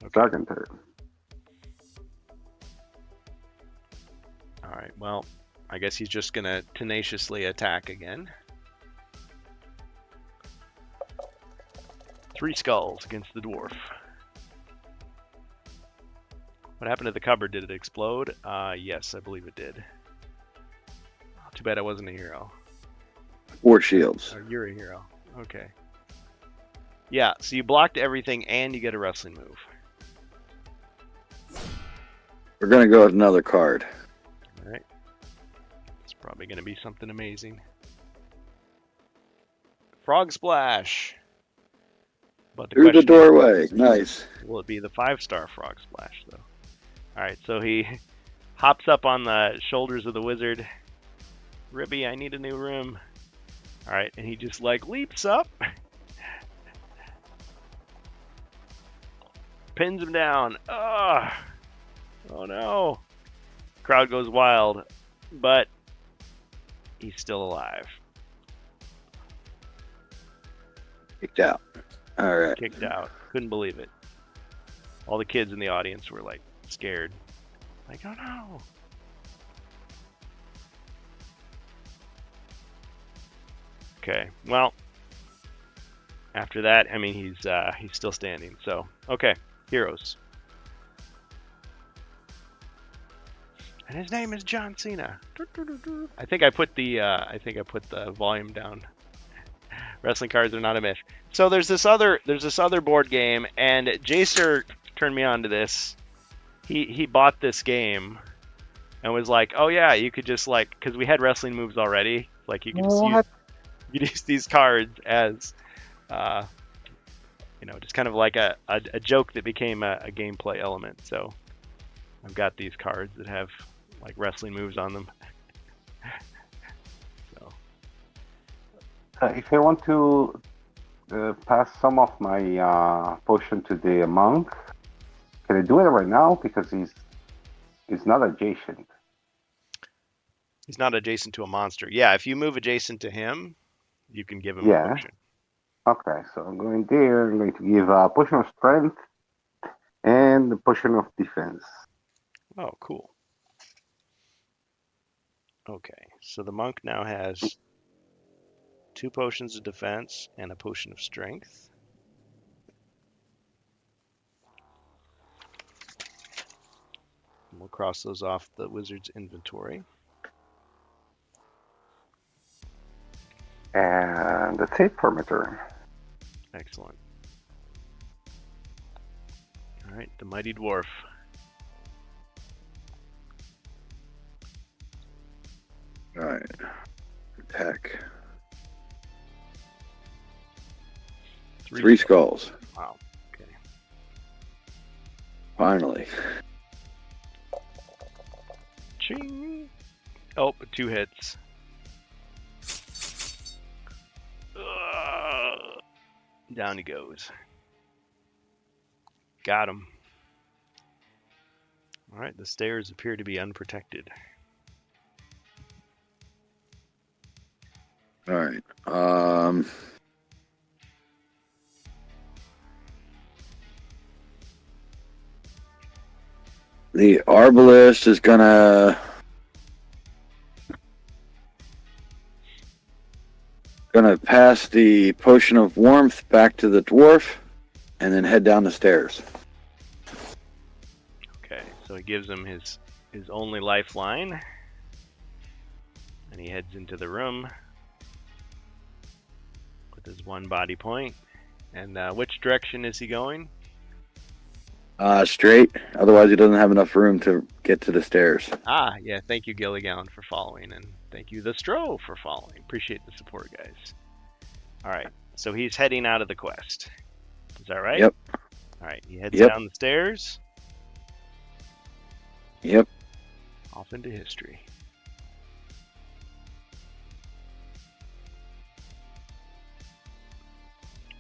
Okay. Zarkin turn. All right. Well, I guess he's just gonna tenaciously attack again. 3 skulls against the dwarf. What happened to the cupboard? Did it explode? Yes, I believe it did. Too bad I wasn't a hero. 4 shields. Oh, you're a hero. Okay. Yeah, so you blocked everything and you get a wrestling move. We're gonna go with another card. All right. It's probably going to be something amazing. Frog Splash. But Through the question is, doorway. Nice. will it be the 5-star Frog Splash, though? All right, so he hops up on the shoulders of the wizard. Ribby, I need a new room. All right, and he just like leaps up, pins him down. Ugh. Oh no! Crowd goes wild, but he's still alive. Kicked out. All right. Kicked out. Couldn't believe it. All the kids in the audience were like scared. Like, oh no. Okay. Well, after that, I mean, he's still standing. So, okay, heroes. And his name is John Cena. I think I put the volume down. Wrestling cards are not a myth. So there's this other board game, and Jacer turned me on to this. He bought this game and was like, oh yeah, you could just like, because we had wrestling moves already, like you could use these cards as just kind of like a joke that became a gameplay element. So I've got these cards that have like wrestling moves on them. So If I want to pass some of my potion to the monk, can I do it right now? Because he's not adjacent. he's not adjacent to a monster. Yeah, if you move adjacent to him, you can give him a Yeah. potion. Okay, so I'm going there. I'm going to give a potion of strength and a potion of defense. Oh, cool. Okay, so the monk now has 2 potions of defense and a potion of strength. We'll cross those off the wizard's inventory. And that's it for my turn. Excellent. All right, the mighty dwarf. All right. Attack. 3 skulls. Wow. Okay. Finally. Ching. Oh, 2 hits. Down he goes. Got him. All right, the stairs appear to be unprotected. All right. The arbalist is gonna pass the potion of warmth back to the dwarf and then head down the stairs. Okay, so he gives him his only lifeline, and he heads into the room with his 1 body point. And which direction is he going? Straight. Otherwise, he doesn't have enough room to get to the stairs. Ah, yeah. Thank you, Gilligown, for following, and thank you, the Stro, for following. Appreciate the support, guys. All right, so he's heading out of the quest. Is that right? Yep. All right, he heads Yep. down the stairs. Yep. Off into history.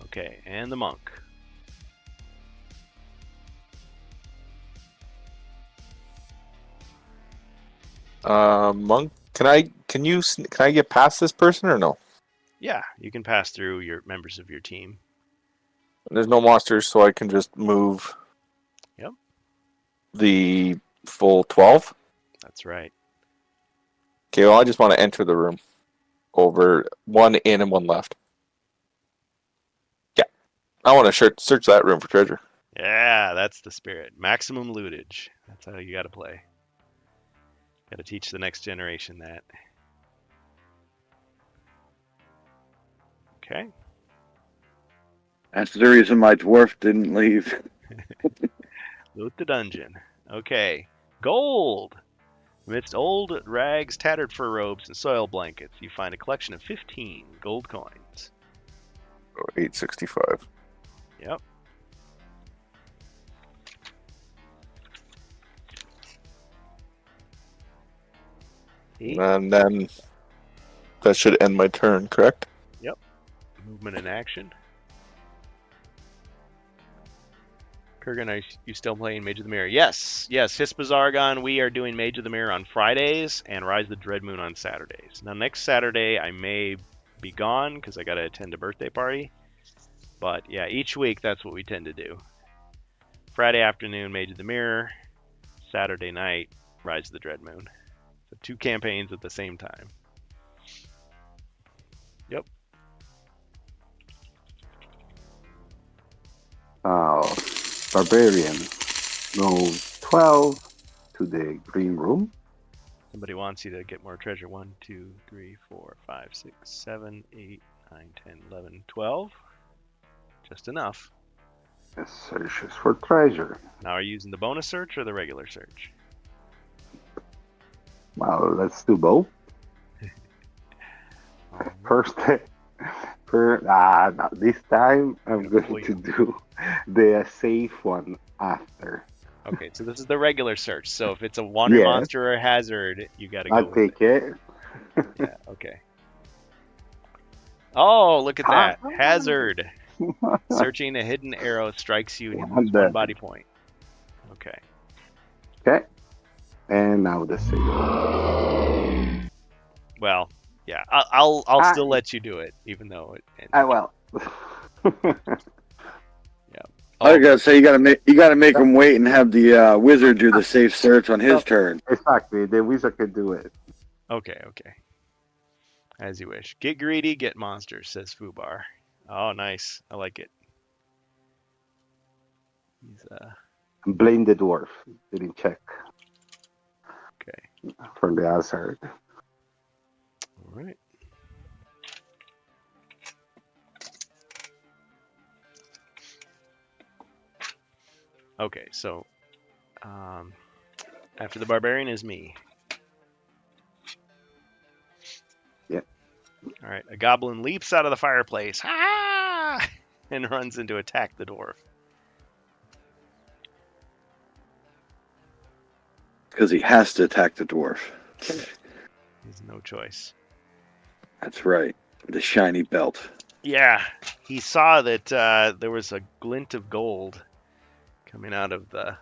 Okay, and the monk. Monk, can I get past this person or no? Yeah, you can pass through your members of your team. There's no monsters, so I can just move. Yep. The full 12. That's right. Okay, well, I just want to enter the room. Over 1 in and 1 left. Yeah, I want to search that room for treasure. Yeah, that's the spirit. Maximum lootage. That's how you got to play. Got to teach the next generation that. Okay. That's the reason my dwarf didn't leave. Loot the dungeon. Okay. Gold. Amidst old rags, tattered fur robes, and soil blankets, you find a collection of 15 gold coins. 865. Yep. And then that should end my turn, correct? Movement and action. Kurgan, are you still playing Mage of the Mirror? Yes. Hispazargon, we are doing Mage of the Mirror on Fridays and Rise of the Dreadmoon on Saturdays. Now, next Saturday, I may be gone because I got to attend a birthday party. But yeah, each week that's what we tend to do. Friday afternoon, Mage of the Mirror. Saturday night, Rise of the Dread Moon. So 2 campaigns at the same time. Yep. Barbarian. Move 12 to the green room. Somebody wants you to get more treasure. 1, 2, 3, 4, 5, 6, 7, 8, 9, 10, 11, 12. Just enough. It searches for treasure. Now are you using the bonus search or the regular search? Well, let's do both. First, not this time. I'm going to do the safe one after. Okay, so this is the regular search. So if it's a wandering Yeah. monster or a hazard, you got to go I'll with take it. Yeah, okay. Oh, look at that. Ah. Hazard. Searching a hidden arrow strikes you and you lose Wonder. 1 body point. Okay. Okay. And now the safe. Well, yeah, I'll still let you do it, even though it. Well. I gotta say you gotta make him wait and have the wizard do the safe search on his turn. Exactly. The wizard can do it. Okay. As you wish. Get greedy, get monsters, says Fubar. Oh, nice. I like it. He's Blame the dwarf. Didn't check okay. from the hazard. All right. Okay, so after the barbarian is me. Yep. All right, a goblin leaps out of the fireplace, and runs in to attack the dwarf. Because he has to attack the dwarf. There's no choice. That's right. The shiny belt. Yeah, he saw that there was a glint of gold coming out of the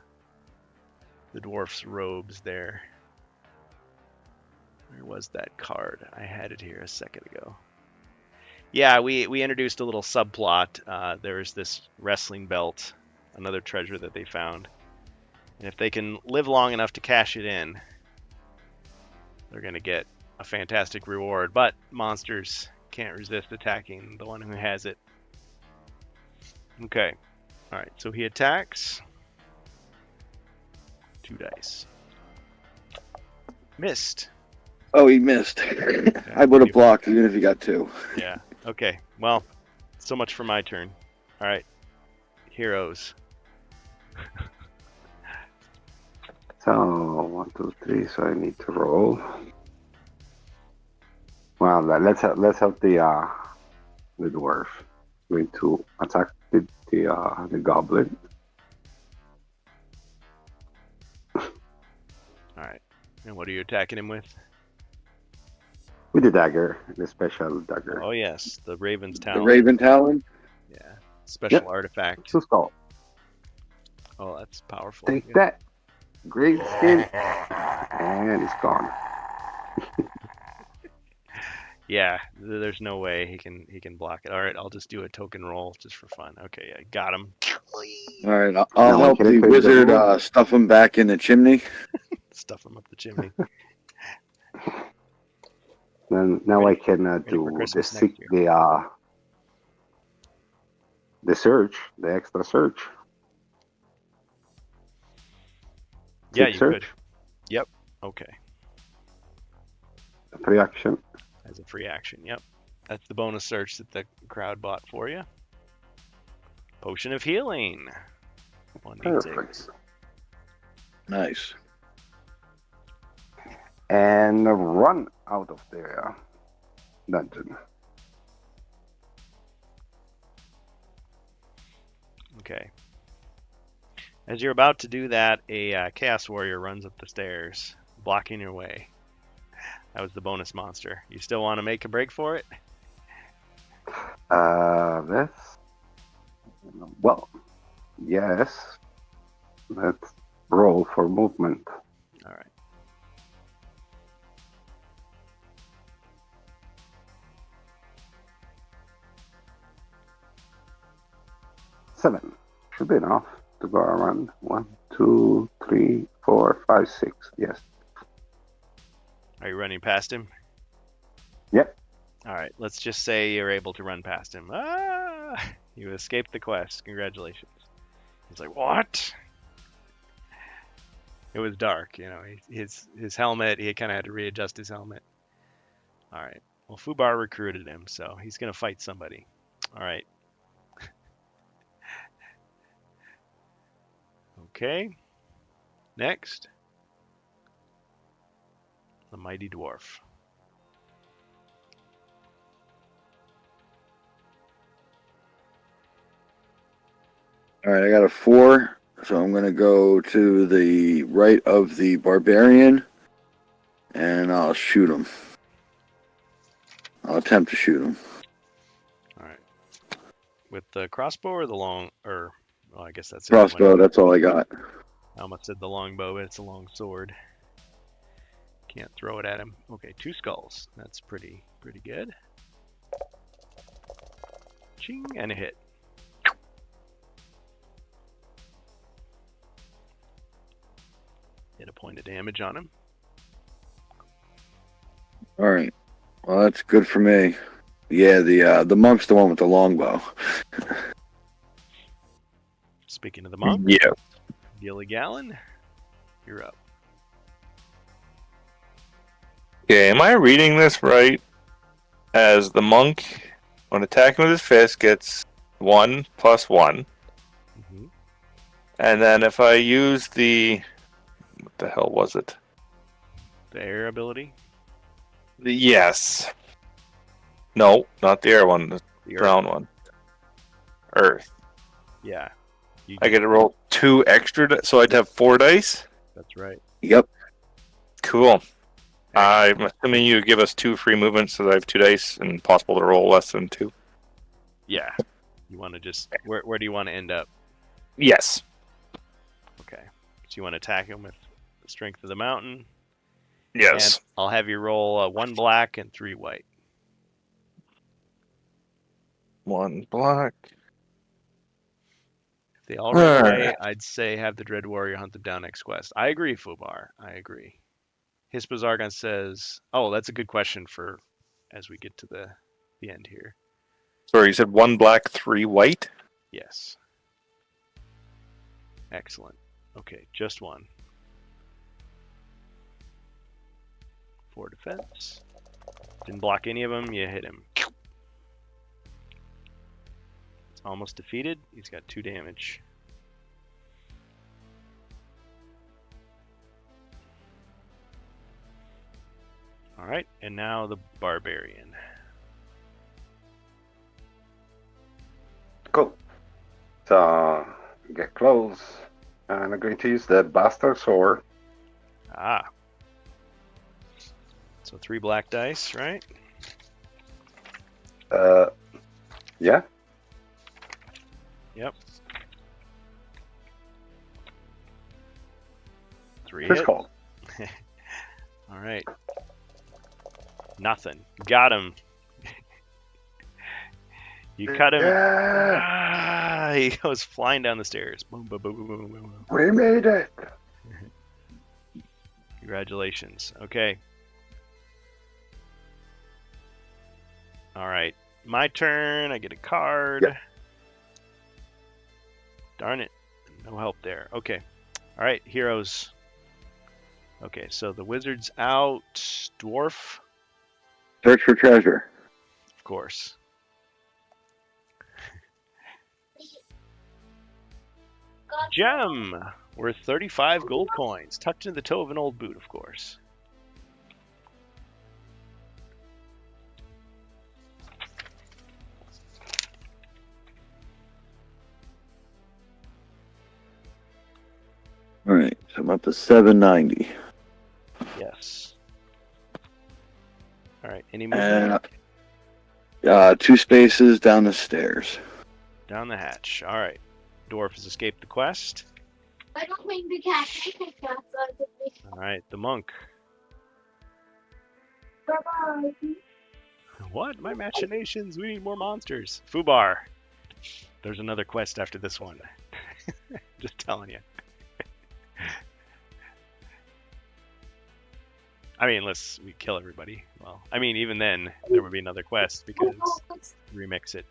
dwarf's robes there. Where was that card? I had it here a second ago. Yeah, we introduced a little subplot. There's this wrestling belt, another treasure that they found. And if they can live long enough to cash it in, they're going to get a fantastic reward. But monsters can't resist attacking the one who has it. Okay. All right, so he attacks. 2 dice. Missed. Oh, he missed. I would have blocked even if he got 2. Yeah. Okay. Well, so much for my turn. All right. Heroes. So 1, 2, 3. So I need to roll. Well, let's have the dwarf going to attack the goblin. All right. And what are you attacking him with? With the dagger, the special dagger. Oh yes, the Raven's The Talon. Raven Talon? Yeah. Special Yep. artifact. Two skull. Oh, that's powerful. Take Yeah. that. Great skin. And it's gone. Yeah, there's no way he can block it. All right, I'll just do a token roll just for fun. Okay, I got him. All right, I'll Now, help can I the put the wizard room? stuff him back in the chimney. Stuff him up the chimney. Then now Ready- I can ready for do the Christmas next the search, the extra search. Yeah, Quick you search. could. Yep. Okay. Free action. As a free action. Yep. That's the bonus search that the crowd bought for you. Potion of healing. 1d6. Perfect. Nice. And run out of the dungeon. Okay. As you're about to do that, a Chaos Warrior runs up the stairs, blocking your way. That was the bonus monster. You still want to make a break for it? That's well, yes. Let's roll for movement. All right. 7. Should be enough to go around. 1, 2, 3, 4, 5, 6. Yes. Are you running past him? Yep. All right. Let's just say you're able to run past him. Ah! You escaped the quest. Congratulations. He's like, what? It was dark, you know. His helmet. He kind of had to readjust his helmet. All right. Well, Fubar recruited him, so he's gonna fight somebody. All right. Okay. Next. The Mighty Dwarf. All right, I got a 4, so I'm going to go to the right of the barbarian, and I'll shoot him. I'll attempt to shoot him. All right. With the crossbow or the long, or well, I guess that's it. Crossbow, that's all I got. I almost said the longbow, but it's a long sword. Can't throw it at him. Okay, 2 skulls. That's pretty good. Ching, and a hit. Hit a point of damage on him. All right. Well, that's good for me. Yeah, the monk's the one with the longbow. Speaking of the monk, Yeah. Gilligallen, you're up. Okay, am I reading this right? As the monk, when attacking with his fist, gets 1 + 1. hmm And then if I use the... What the hell was it? The air ability. Yes. No, not the air one. The The earth. brown one. Earth. Yeah. You I get to roll 2 extra, so I'd have 4 dice? That's right. Yep. Cool. I'm assuming you give us 2 free movements, so I have 2 dice and possible to roll less than 2. Yeah. You want to just where do you want to end up? Yes. Okay. So you want to attack him with the strength of the mountain. Yes. And I'll have you roll 1 black and 3 white. 1 black. If they all run away, I'd say have the Dread Warrior hunt them down next quest. I agree, Fubar. I agree. Hispa Zargon says, oh, that's a good question for as we get to the end here. Sorry, you said 1 black, 3 white? Yes. Excellent. Okay, just 1. 4 defense. Didn't block any of them, you hit him. It's almost defeated. He's got 2 damage. Alright, and now the Barbarian. Cool. So, get close. And I'm going to use the Bastard Sword. Ah. So 3 black dice, right? Yeah. Yep. 3 First hit. call. All right. Nothing. Got him. You cut him. Yeah. Ah, he goes flying down the stairs. Boom, boom, boom, boom, boom, boom, boom. We made it. Congratulations. Okay. All right. My turn. I get a card. Yep. Darn it. No help there. Okay. All right. Heroes. Okay. So the wizard's out. Dwarf, Search for treasure. of course. Gem. Worth 35 gold coins. Tucked into the toe of an old boot, of course. All right, so I'm up to 790. Yes. All right. Any movement? And 2 spaces down the stairs. Down the hatch. All right. Dwarf has escaped the quest. I don't mean the cat. I think that's All right. The monk. Bye-bye. What? My machinations. We need more monsters. Fubar. There's another quest after this one. Just telling you. I mean, unless we kill everybody. Well, I mean, even then, there would be another quest because remix it.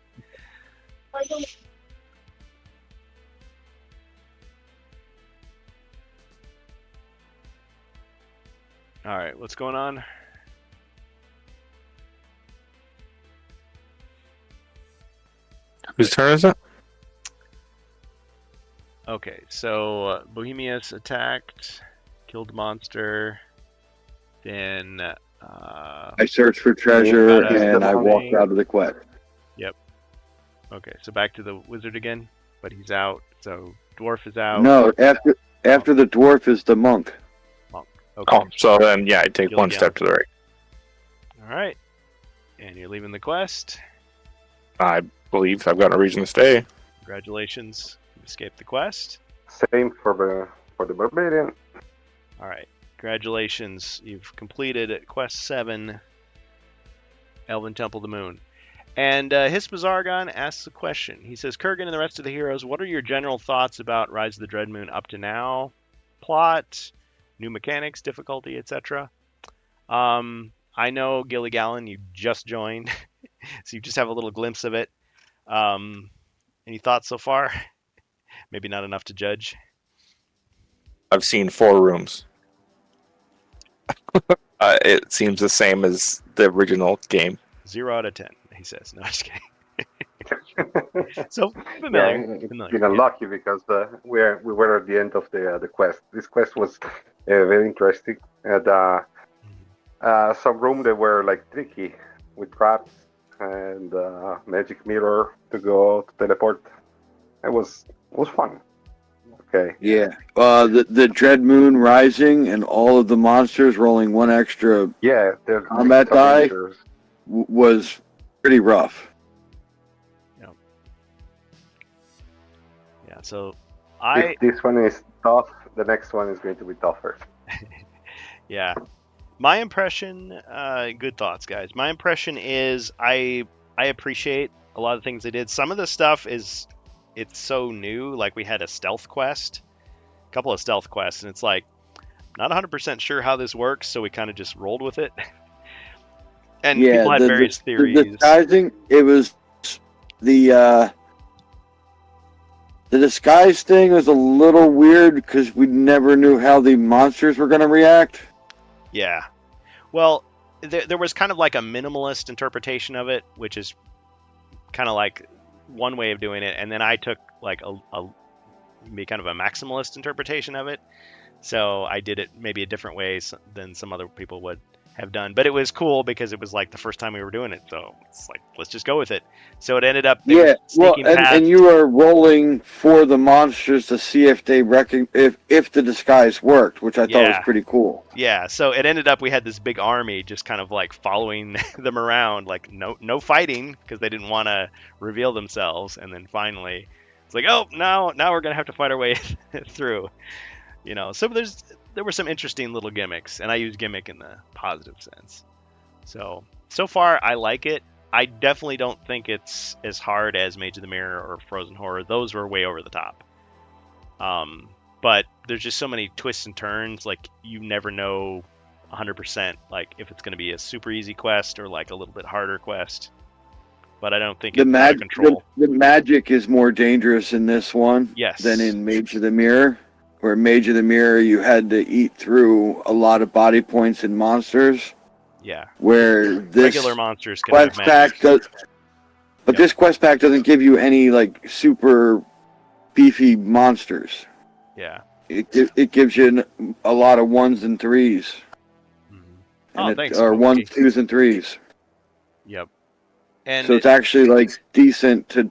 All right, what's going on? Whose turn is it? Okay, so Bohemius attacked, killed monster, then I searched for treasure Got a- and I walked out of the quest. okay, so back to the wizard again, but he's out. So dwarf is out. No, after the dwarf is the monk. Okay. Oh, so then yeah, I take Gilligan. one step to the right. All right, and you're leaving the quest. I believe I've got no reason to stay. Congratulations, you escaped the quest. Same for the barbarian. All right, congratulations, you've completed quest 7, Elven Temple of the Moon. And Hispazargon asks a question. He says, Kurgan and the rest of the heroes, what are your general thoughts about Rise of the Dreadmoon up to now? Plot, new mechanics, difficulty, etc. I know, Gilly Gallon, you just joined, so you just have a little glimpse of it. Any thoughts so far? Maybe not enough to judge. I've seen 4 rooms. It seems the same as the original game. 0 out of 10, he says. No, just kidding. So familiar. Yeah, it's familiar. been unlucky because we were at the end of the quest. This quest was very interesting. And some room that were like tricky with traps and magic mirror to go to teleport. It was fun. Okay. Yeah. The Dread Moon rising and all of the monsters rolling one extra Yeah, there's Combat some die? dangers. was pretty rough. Yeah, so If this one is tough, the next one is going to be tougher. yeah. My impression, good thoughts, guys. My impression is I appreciate a lot of the things they did. Some of the stuff it's so new. Like we had a stealth quest, a couple of stealth quests, and it's like not 100% sure how this works, so we kind of just rolled with it. And Yeah, people had various theories. The disguising, it was the disguise thing was a little weird because we never knew how the monsters were going to react. Yeah. Well, there was kind of like a minimalist interpretation of it, which is kind of like one way of doing it, and then I took like a kind of a maximalist interpretation of it. So I did it maybe a different way than some other people would have done. But it was cool because it was like the first time we were doing it, so it's like let's just go with it. So it ended up Yeah, well, sneaking past. and you were rolling for the monsters to see if they if the disguise worked, which I thought was Yeah. pretty cool. Yeah, so it ended up we had this big army just kind of like following them around, like no fighting because they didn't want to reveal themselves, and then finally it's like, oh, now we're gonna have to fight our way through, you know. So there were some interesting little gimmicks, and I use gimmick in the positive sense. So far I like it. I definitely don't think it's as hard as Mage of the Mirror or Frozen Horror. Those were way over the top. But there's just so many twists and turns, like you never know 100% like if it's going to be a super easy quest or like a little bit harder quest. But I don't think The it's out of magic, control. the magic is more dangerous in this one Yes. than in Mage of the Mirror. Where Mage of the Mirror, you had to eat through a lot of body points and monsters. Yeah. Where this Regular monsters can have quest pack magic. does, but this quest pack doesn't give you any like super beefy monsters. Yeah. It gives you a lot of 1s and 3s, Mhm. and Oh, thanks. or Smokey. 1s, 2s, and 3s. Yep. And So it's actually like decent to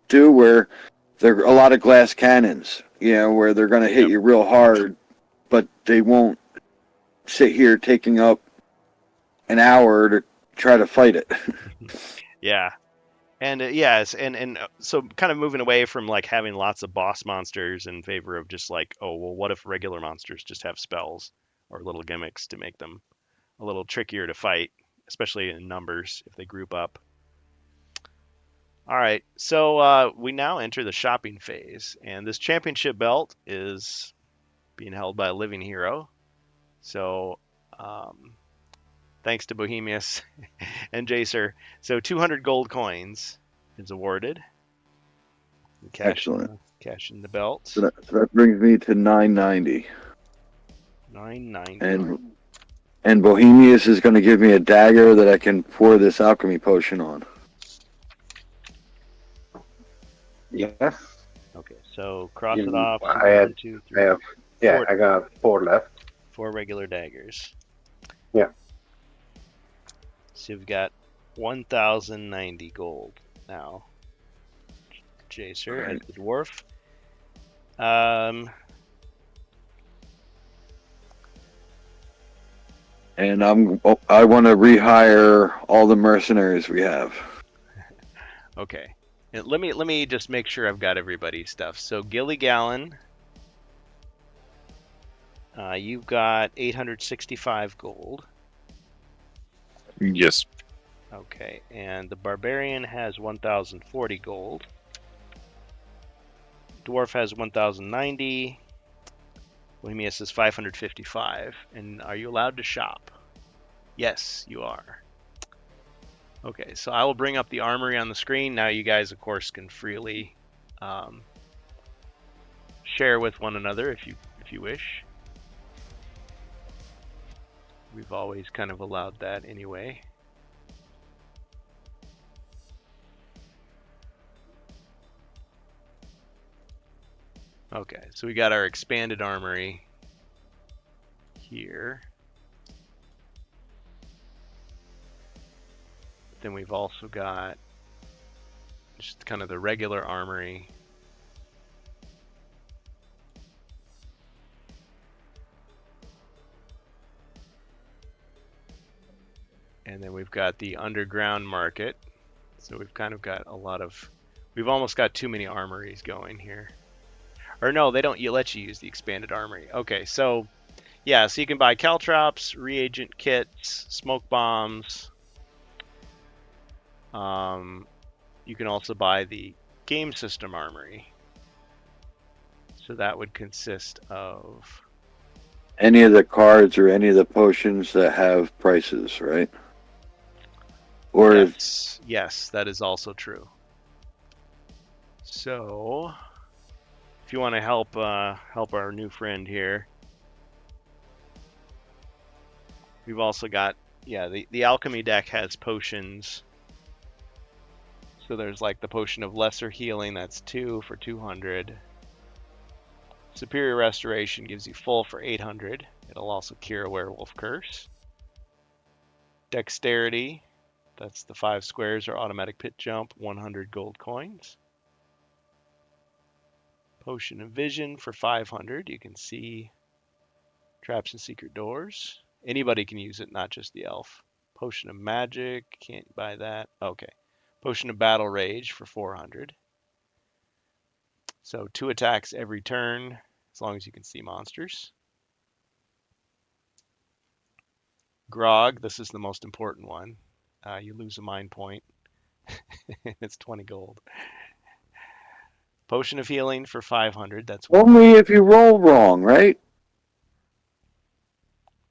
do. Where there are a lot of glass cannons, where they're going to hit Yep. you real hard, but they won't sit here taking up an hour to try to fight it. yeah. And yes, and so kind of moving away from like having lots of boss monsters in favor of just like, oh, well, what if regular monsters just have spells or little gimmicks to make them a little trickier to fight, especially in numbers if they group up. All right, so we now enter the shopping phase, and this championship belt is being held by a living hero. So, thanks to Bohemius and Jacer, so 200 gold coins is awarded. Excellent. Cash in the belt. So that brings me to 990. 990. And Bohemius is going to give me a dagger that I can pour this alchemy potion on. Yes. Okay, so cross it off. I have, 1, 2, I 3, have, yeah, 4, I got 4 left. 4 regular daggers. Yeah. So you've got 1,090 gold now. Jacer as the dwarf. And I want to rehire all the mercenaries we have. Okay. And let me just make sure I've got everybody's stuff. So Gilly Gallon, you've got 865 gold. Yes. Okay, and the Barbarian has 1,040 gold. Dwarf has 1,090. Bohemius is 555. And are you allowed to shop? Yes, you are. Okay, so I will bring up the armory on the screen. Now you guys, of course, can freely share with one another if you wish. We've always kind of allowed that anyway. Okay, so we got our expanded armory here. Then we've also got just kind of the regular armory. And then we've got the underground market. So we've kind of got a lot of, we've almost got too many armories going here. Or no, they don't let you use the expanded armory. Okay, so yeah, so you can buy caltrops, reagent kits, smoke bombs. You can also buy the game system armory. So that would consist of Any of the cards or any of the potions that have prices, right? Or yes, that is also true. So if you want to help our new friend here, we've also got the alchemy deck has potions. So there's like the potion of lesser healing, that's 2 for 200. Superior restoration gives you full for 800. It'll also cure a werewolf curse. Dexterity, that's the 5 squares or automatic pit jump, 100 gold coins. Potion of vision for 500. You can see traps and secret doors. Anybody can use it, not just the elf. Potion of magic, can't buy that. Okay. Potion of battle rage for 400. So 2 attacks every turn, as long as you can see monsters. Grog, this is the most important one. You lose a mind point. It's 20 gold. Potion of healing for 500. That's only if you roll wrong, right?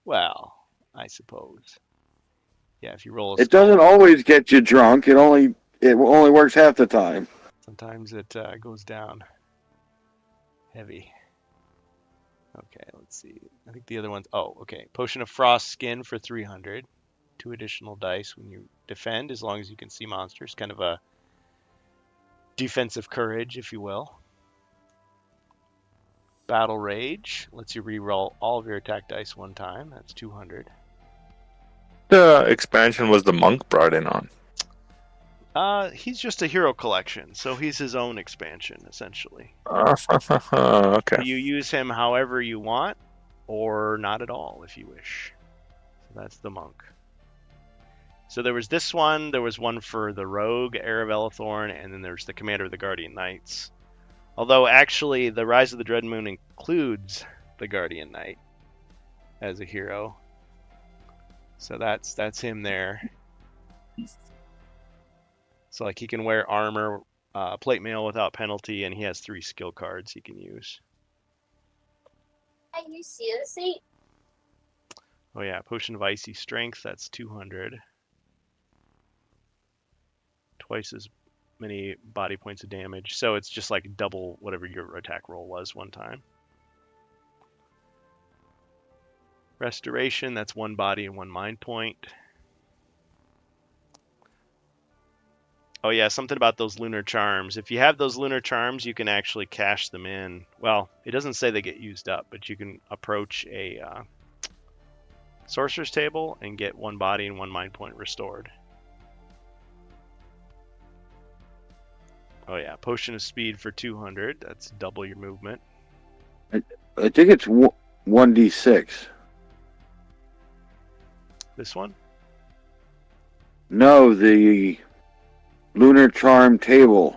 Well, I suppose. Yeah, if you roll a It doesn't skull, always get you drunk. It only works half the time. sometimes it goes down heavy. Okay, let's see. I think the other one's, oh, okay. Potion of frost skin for 300. 2 additional dice when you defend, as long as you can see monsters. Kind of a defensive courage, if you will. Battle rage lets you re-roll all of your attack dice 1 time. That's 200. The expansion was the monk brought in on. He's just a hero collection, so he's his own expansion, essentially. Okay. You use him however you want, or not at all, if you wish. So that's the monk. So there was this one, there was one for the rogue, Heir of Elathorn, and then there's the commander of the Guardian Knights. Although, actually, the Rise of the Dread Moon includes the Guardian Knight as a hero. So that's him there. So like he can wear armor, plate mail without penalty, and he has 3 skill cards he can use. You see the seat? Oh yeah, potion of icy strength, that's 200. Twice as many body points of damage. So it's just like double whatever your attack roll was one time. Restoration, that's 1 body and 1 mind point. Oh yeah, something about those lunar charms. If you have those lunar charms, you can actually cash them in. Well, it doesn't say they get used up, but you can approach a sorcerer's table and get 1 body and 1 mind point restored. Oh yeah, potion of speed for 200. That's double your movement. I think it's 1d6. This one? No, the lunar charm table.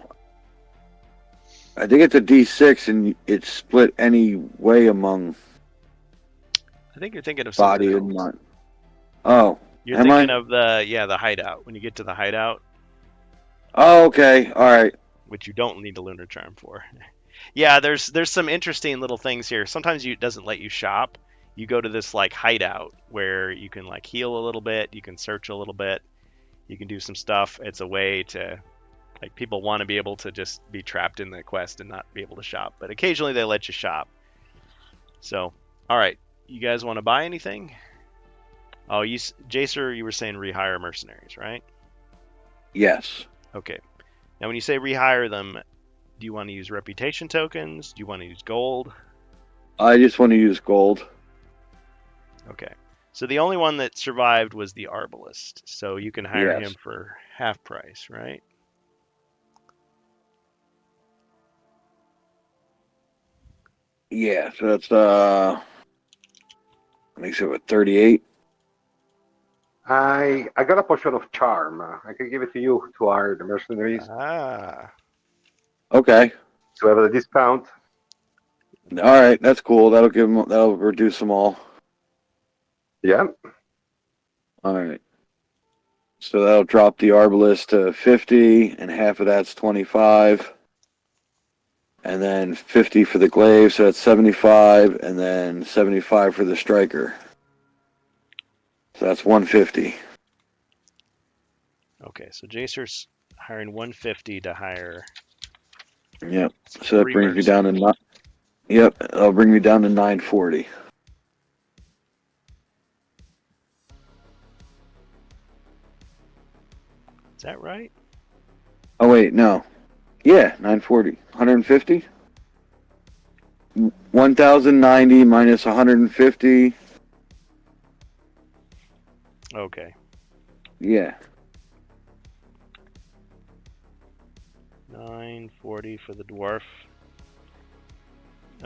I think it's a d6 and it's split any way among I think you're thinking of something body else. and mind. Oh, You're am thinking I? of the hideout. When you get to the hideout, Oh, okay. All right. which you don't need a lunar charm for. Yeah, there's some interesting little things here. Sometimes it doesn't let you shop. You go to this like hideout where you can like heal a little bit, you can search a little bit, you can do some stuff. It's a way to like people want to be able to just be trapped in the quest and not be able to shop, but occasionally they let you shop. So, all right, you guys want to buy anything? Oh, Jacer, you were saying rehire mercenaries, right? Yes. Okay. Now, when you say rehire them, do you want to use reputation tokens? Do you want to use gold? I just want to use gold. Okay. So the only one that survived was the Arbalist. So you can hire Yes. him for half price, right? Yeah, so that's makes it what, 38. I got a potion of charm. I can give it to you to hire the mercenaries Ah. Okay. to have a discount. All right, that's cool. That'll reduce them all. Yeah. All right. So that'll drop the Arbalist to 50, and half of that's 25. And then 50 for the glaive, so that's 75, and then 75 for the striker. So that's 150. Okay, so Jacer's hiring 150 to hire. Yep. So that 3 brings me down to mercenaries. Yep, that'll bring me down to 940. Is that right? Oh wait, no. Yeah, 940. 150? 1090 minus 150. Okay. Yeah. 940 for the dwarf.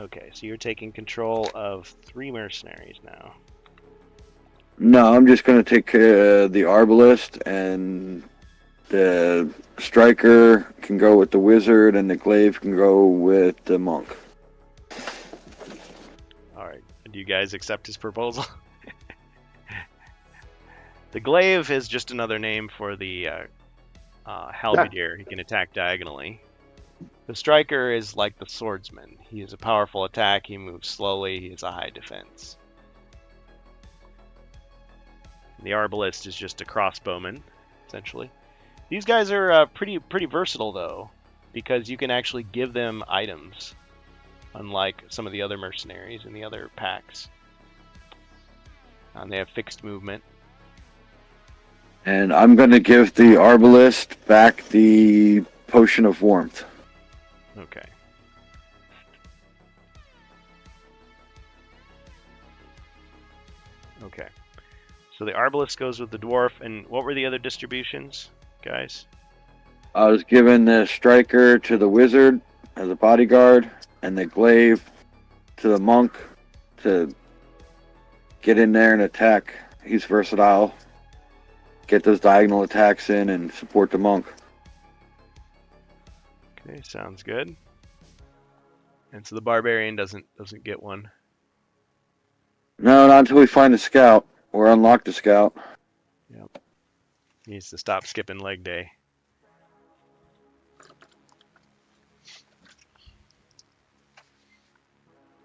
Okay, so you're taking control of 3 mercenaries now. No, I'm just going to take the Arbalist, and the striker can go with the wizard, and the glaive can go with the monk. All right. Do you guys accept his proposal? The glaive is just another name for the halberdier. He can attack diagonally. The striker is like the swordsman. He has a powerful attack. He moves slowly. He has a high defense. The arbalist is just a crossbowman, essentially. These guys are pretty versatile though, because you can actually give them items, unlike some of the other mercenaries in the other packs. They have fixed movement. And I'm going to give the Arbalist back the Potion of Warmth. Okay. Okay. So the arbalist goes with the dwarf, and what were the other distributions, guys? I was giving the striker to the wizard as a bodyguard, and the glaive to the monk to get in there and attack. He's versatile. Get those diagonal attacks in and support the monk. Okay, sounds good. And so the barbarian doesn't get one. No, not until we find the scout or unlock the scout. Needs to stop skipping leg day.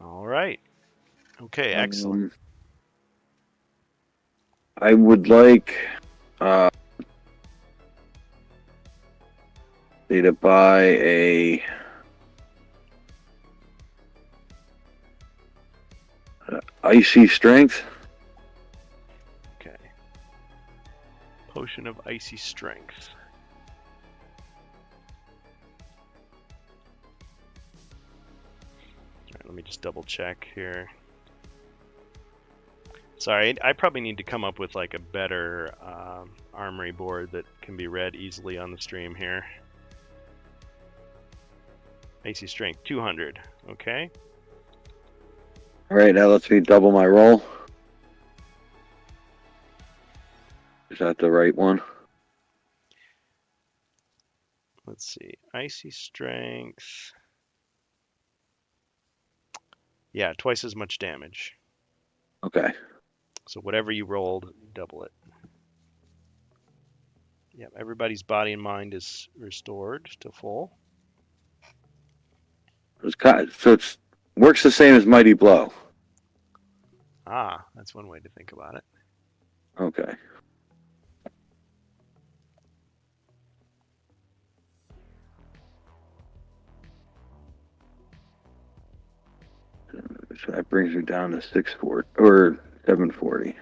All right. Okay, excellent. I would like you to buy a icy strength. Okay. Potion of icy strength. All right, let me just double check here. Sorry, I probably need to come up with like a better armory board that can be read easily on the stream here. Icy strength 200. Okay. All right, that lets me double my roll. Is that the right one? Let's see. Icy strength. Yeah, twice as much damage. Okay. So whatever you rolled, double it. Yep, everybody's body and mind is restored to full. So it's works the same as Mighty Blow. Ah, that's one way to think about it. Okay. So that brings me down to 640 or 740.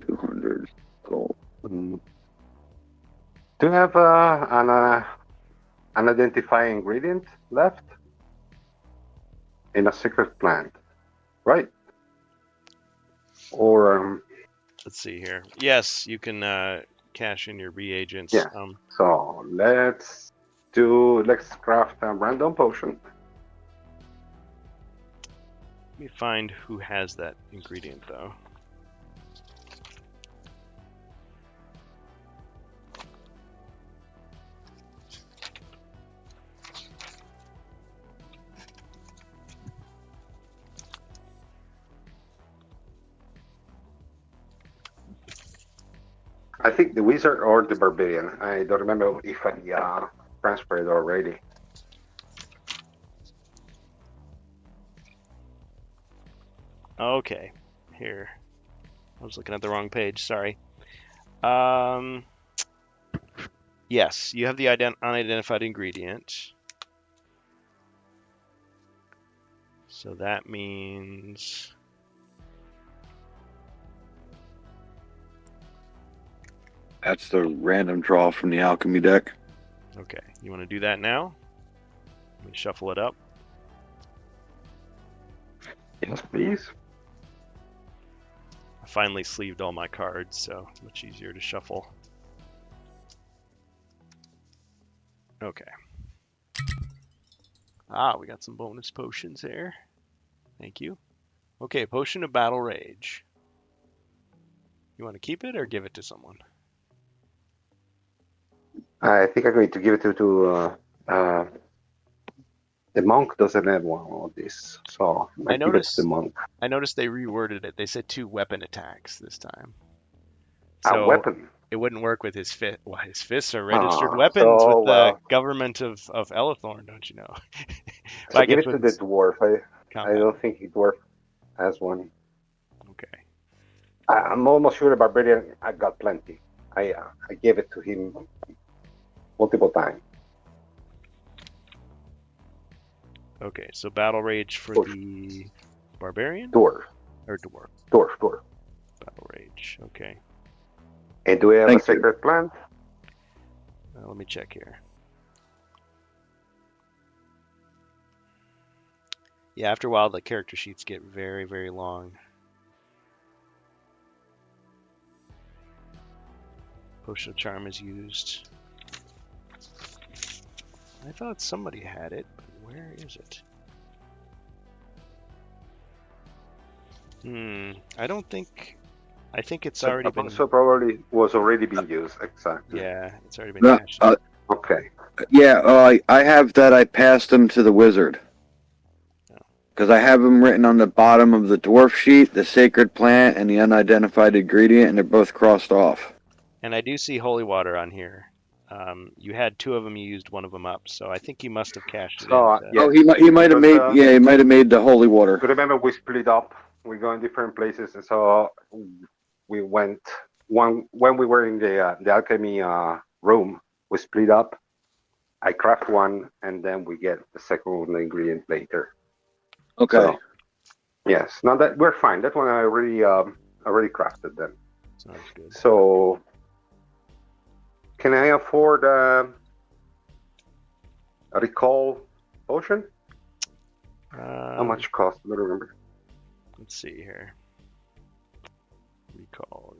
200 gold. Do you have an identifying ingredient left in a secret plant, right? Or Let's see here. Yes, you can cash in your reagents. Yeah. So let's craft a random potion. Let me find who has that ingredient though. I think the wizard or the barbarian. I don't remember if I transferred already. Okay, here. I was looking at the wrong page. Sorry. Yes, you have the unidentified ingredient. So that means That's the random draw from the alchemy deck. okay. You want to do that now? Let me shuffle it up. Yes, please. I finally sleeved all my cards, so it's much easier to shuffle. Okay. Ah, we got some bonus potions here. Thank you. Okay, Potion of Battle Rage. You want to keep it or give it to someone? I think I'm going to give it to the monk. Doesn't have one of this, so I give it to the monk. I noticed they reworded it. They said 2 weapon attacks this time. A So weapon. it wouldn't work with his fist. Well, his fists are registered weapons so, with the well. government of Elithorn, don't you know? So give it to the dwarf. I combat. don't think the dwarf has one. Okay. I'm almost sure the barbarian I got plenty. I gave it to him multiple times. Okay, so Battle Rage for Dwarf. the barbarian? Dwarf. Or dwarf? Dwarf. Battle Rage, okay. And do we have Thank a secret plant? Let me check here. Yeah, after a while the character sheets get very, very long. Potion of Charm is used. I thought somebody had it, but where is it? I don't think... I think it's already been... So probably was already being used, exactly. Yeah, it's already been No, cashed. Okay. Yeah, I have that. I passed them to the wizard. Because I have them written on the bottom of the dwarf sheet, the sacred plant, and the unidentified ingredient, and they're both crossed off. And I do see holy water on here. You had 2 of them. You used 1 of them up, so I think you must have cashed it So, in. To- yeah. Oh, he might have Because, made he might have made the holy water. remember we split up. We go in different places, and so we went when we were in the alchemy room. We split up. I craft one, and then we get the second ingredient later. Okay. So, yes, now that we're fine. That one I already crafted then. Sounds good. So, can I afford a recall potion? How much cost? I don't remember. Let's see here. Recall.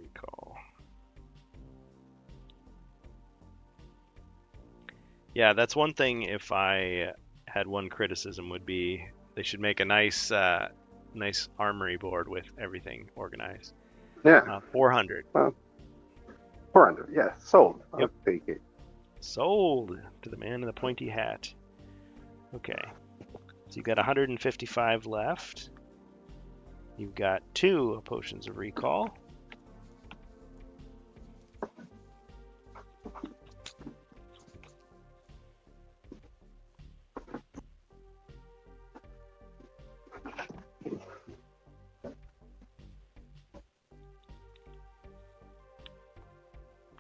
Yeah, that's one thing. If I had one criticism, would be they should make a nice armory board with everything organized. Yeah, 400. 400. Yeah, sold. I'll Yep. take it. Sold to the man in the pointy hat. Okay. So you've got 155 left. You've got 2 potions of recall.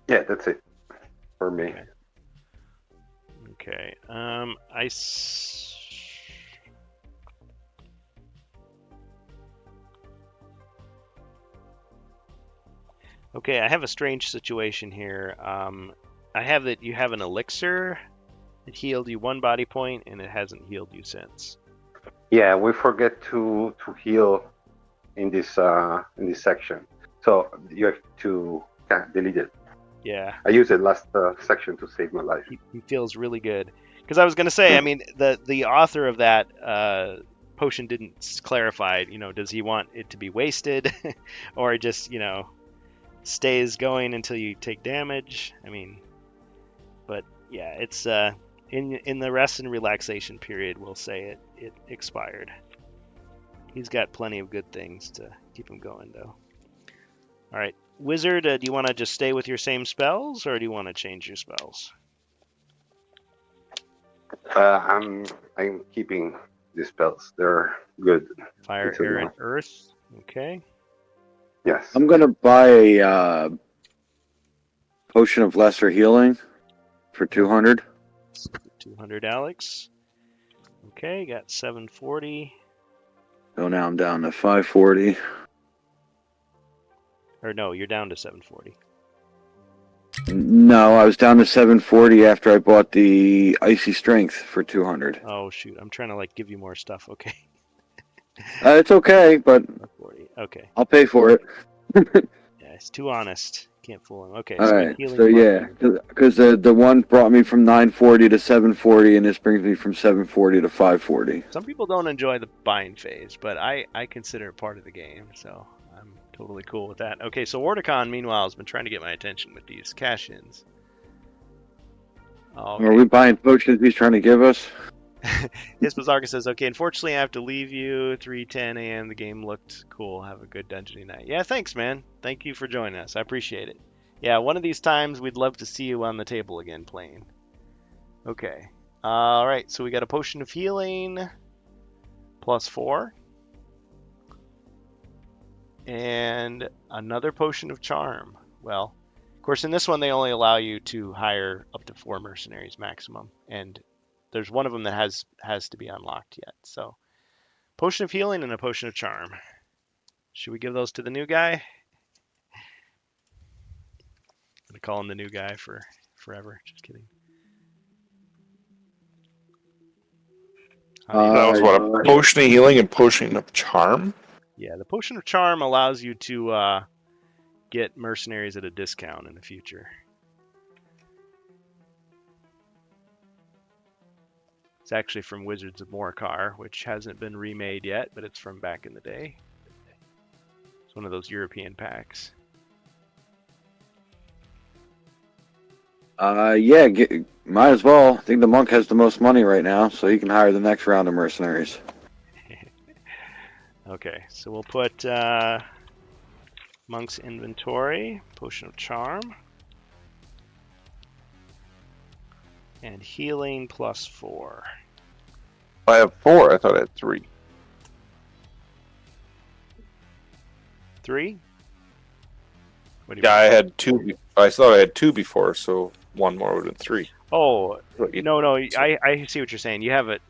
Yeah, that's it for me. Okay. Okay, I have a strange situation here. I have that you have an elixir. It healed you 1 body point, and it hasn't healed you since. Yeah, we forget to heal in this section, so you have to delete it. Yeah, I used it last section to save my life. he feels really good. Because I was gonna say, I mean, the author of that potion didn't clarify. You know, does he want it to be wasted, or just stays going until you take damage? I mean, but yeah, it's in the rest and relaxation period, we'll say it expired. He's got plenty of good things to keep him going, though. All right, Wizard, do you want to just stay with your same spells, or do you want to change your spells? I'm keeping the spells. They're good. Fire, Until air, now. and earth. Okay. Yes. I'm gonna buy a potion of lesser healing for 200. 200, Alex. Okay, got 740. So now I'm down to 540. Or no, you're down to 740. No, I was down to 740 after I bought the icy strength for 200. Oh shoot, I'm trying to give you more stuff. Okay. It's okay, but 40. Okay. I'll pay for it. Yeah, it's too honest. Can't fool him. Okay. All So right. healing So yeah, potion. because the one brought me from 940 to 740, and this brings me from 740 to 540. Some people don't enjoy the bind phase, but I consider it part of the game, so I'm totally cool with that. Okay, so Wardicon, meanwhile, has been trying to get my attention with these cash-ins. Okay. Are we buying potions he's trying to give us? Hispazarka says, okay, unfortunately I have to leave you. 3:10 a.m. The game looked cool. Have a good dungeoning night. Yeah, thanks, man. Thank you for joining us. I appreciate it. Yeah, one of these times we'd love to see you on the table again playing. Okay. Alright, so we got a potion of healing. +4. And another potion of charm. Well, of course, in this one they only allow you to hire up to 4 mercenaries maximum. And there's one of them that has to be unlocked yet. So, potion of healing and a potion of charm. Should we give those to the new guy? I'm gonna call him the new guy for forever. Just kidding. That was what, a potion of healing and potion of charm? Yeah, the potion of charm allows you to get mercenaries at a discount in the future. It's actually from Wizards of Morcar, which hasn't been remade yet, but it's from back in the day. It's one of those European packs. Yeah, might as well. I think the monk has the most money right now, so he can hire the next round of mercenaries. Okay, so we'll put Monk's Inventory, Potion of Charm. And healing +4. I have 4. I thought I had 3. 3? What do you Yeah, mean? I had 2. I thought I had 2 before, so 1 more would have been 3. Oh, What you- no, I see what you're saying. You have a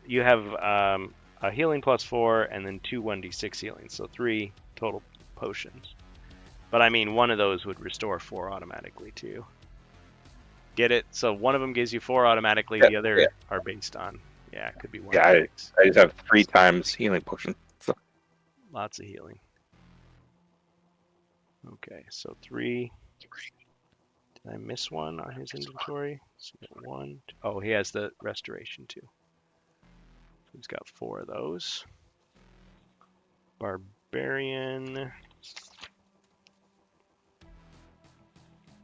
healing +4 and then 2 1d6 healings, so 3 total potions. But I mean, one of those would restore 4 automatically too. Get it? So one of them gives you 4 automatically. Yeah, The other yeah. are based on. Yeah, it could be 1 Yeah, I 6. just have 3 times healing potion. So Lots of healing. Okay, so 3. Did I miss one on his inventory? So we got 1. Oh, he has the restoration too. He's got 4 of those. Barbarian.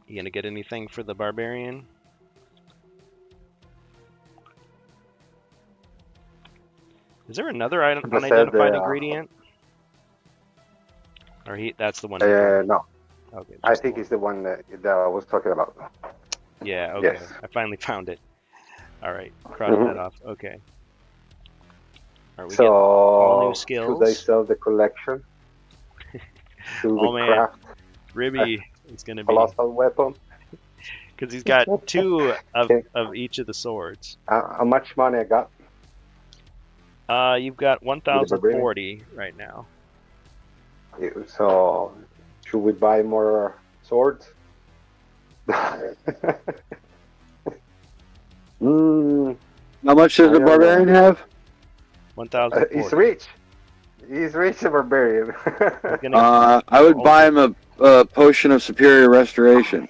You gonna get anything for the barbarian? Is there another Just said unidentified the, ingredient? Or that's the one. no, Okay. I just the think one. it's the one that I was talking about. Yeah. Okay. Yes. I finally found it. All right. Cross Mhm. that off. Okay. All right. We get So new should skills. I sell the collection? Should Oh we man, craft Ribby is gonna a be colossal weapon? because he's got 2 Okay. of each of the swords. How much money I got? You've got With the barbarian? 1,040 right now. So should we buy more swords? mm, How much does I the don't barbarian have? 1,040. he's rich. He's rich, the barbarian. He's gonna I would buy him a potion of superior restoration.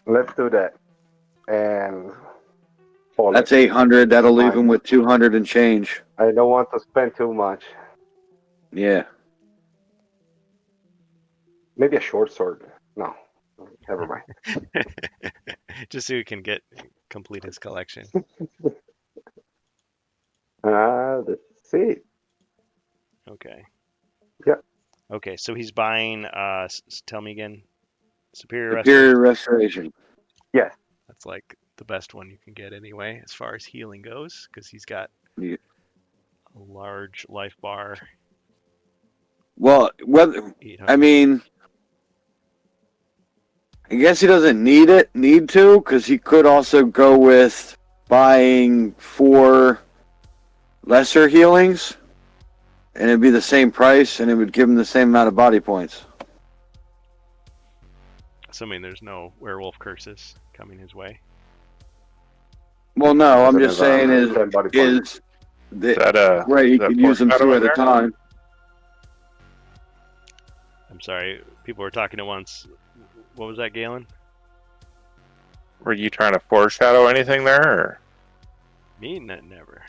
Let's do that. And That's 800. That'll leave Fine. him with 200 and change. I don't want to spend too much. Yeah. Maybe a short sword. No, never mind. just so he can complete his collection. Let's see. Okay. Yep. Okay, so he's buying. Tell me again. Superior Superior restoration. restoration. Yes. That's like the best one you can get anyway, as far as healing goes, because he's got Yeah. a large life bar. Well, whether 800. I mean, I guess he doesn't need to, because he could also go with buying 4 lesser healings, and it'd be the same price, and it would give him the same amount of body points. Assuming there's no werewolf curses coming his way. Well, no, I'm Doesn't just have, saying 10 body points. is is that a right, you is that could use them 2 foreshadow at in a there? time. I'm sorry, people were talking at once. What was that, Galen? Were you trying to foreshadow anything there? Or? Me? Never.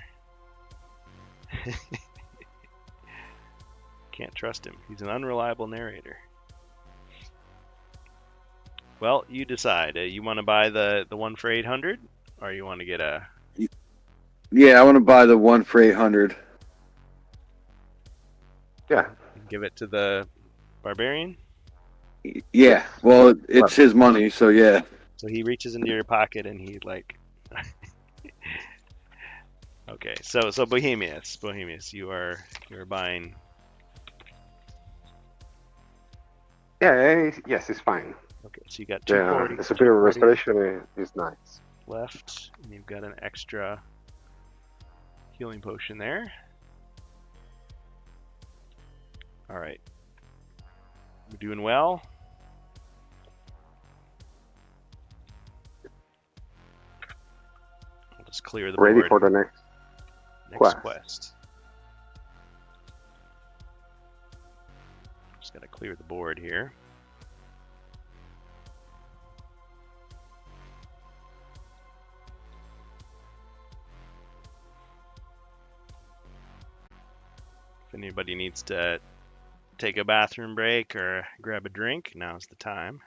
Can't trust him. He's an unreliable narrator. Well, you decide. You want to buy the one for 800, or you want to get a? Yeah, I want to buy the one for 800. Yeah. Give it to the barbarian. Yeah, well, it's his money, so yeah. So he reaches into your pocket and he like. Okay, so Bohemius, you're buying. Yeah. Yes, it's fine. Okay, so you got Yeah, 240 the superior 240 restoration is nice. left, and you've got an extra healing potion there. All right, we're doing well. I'll just clear the Ready board. for the next. Next quest. Just gotta clear the board here. If anybody needs to take a bathroom break or grab a drink, now's the time.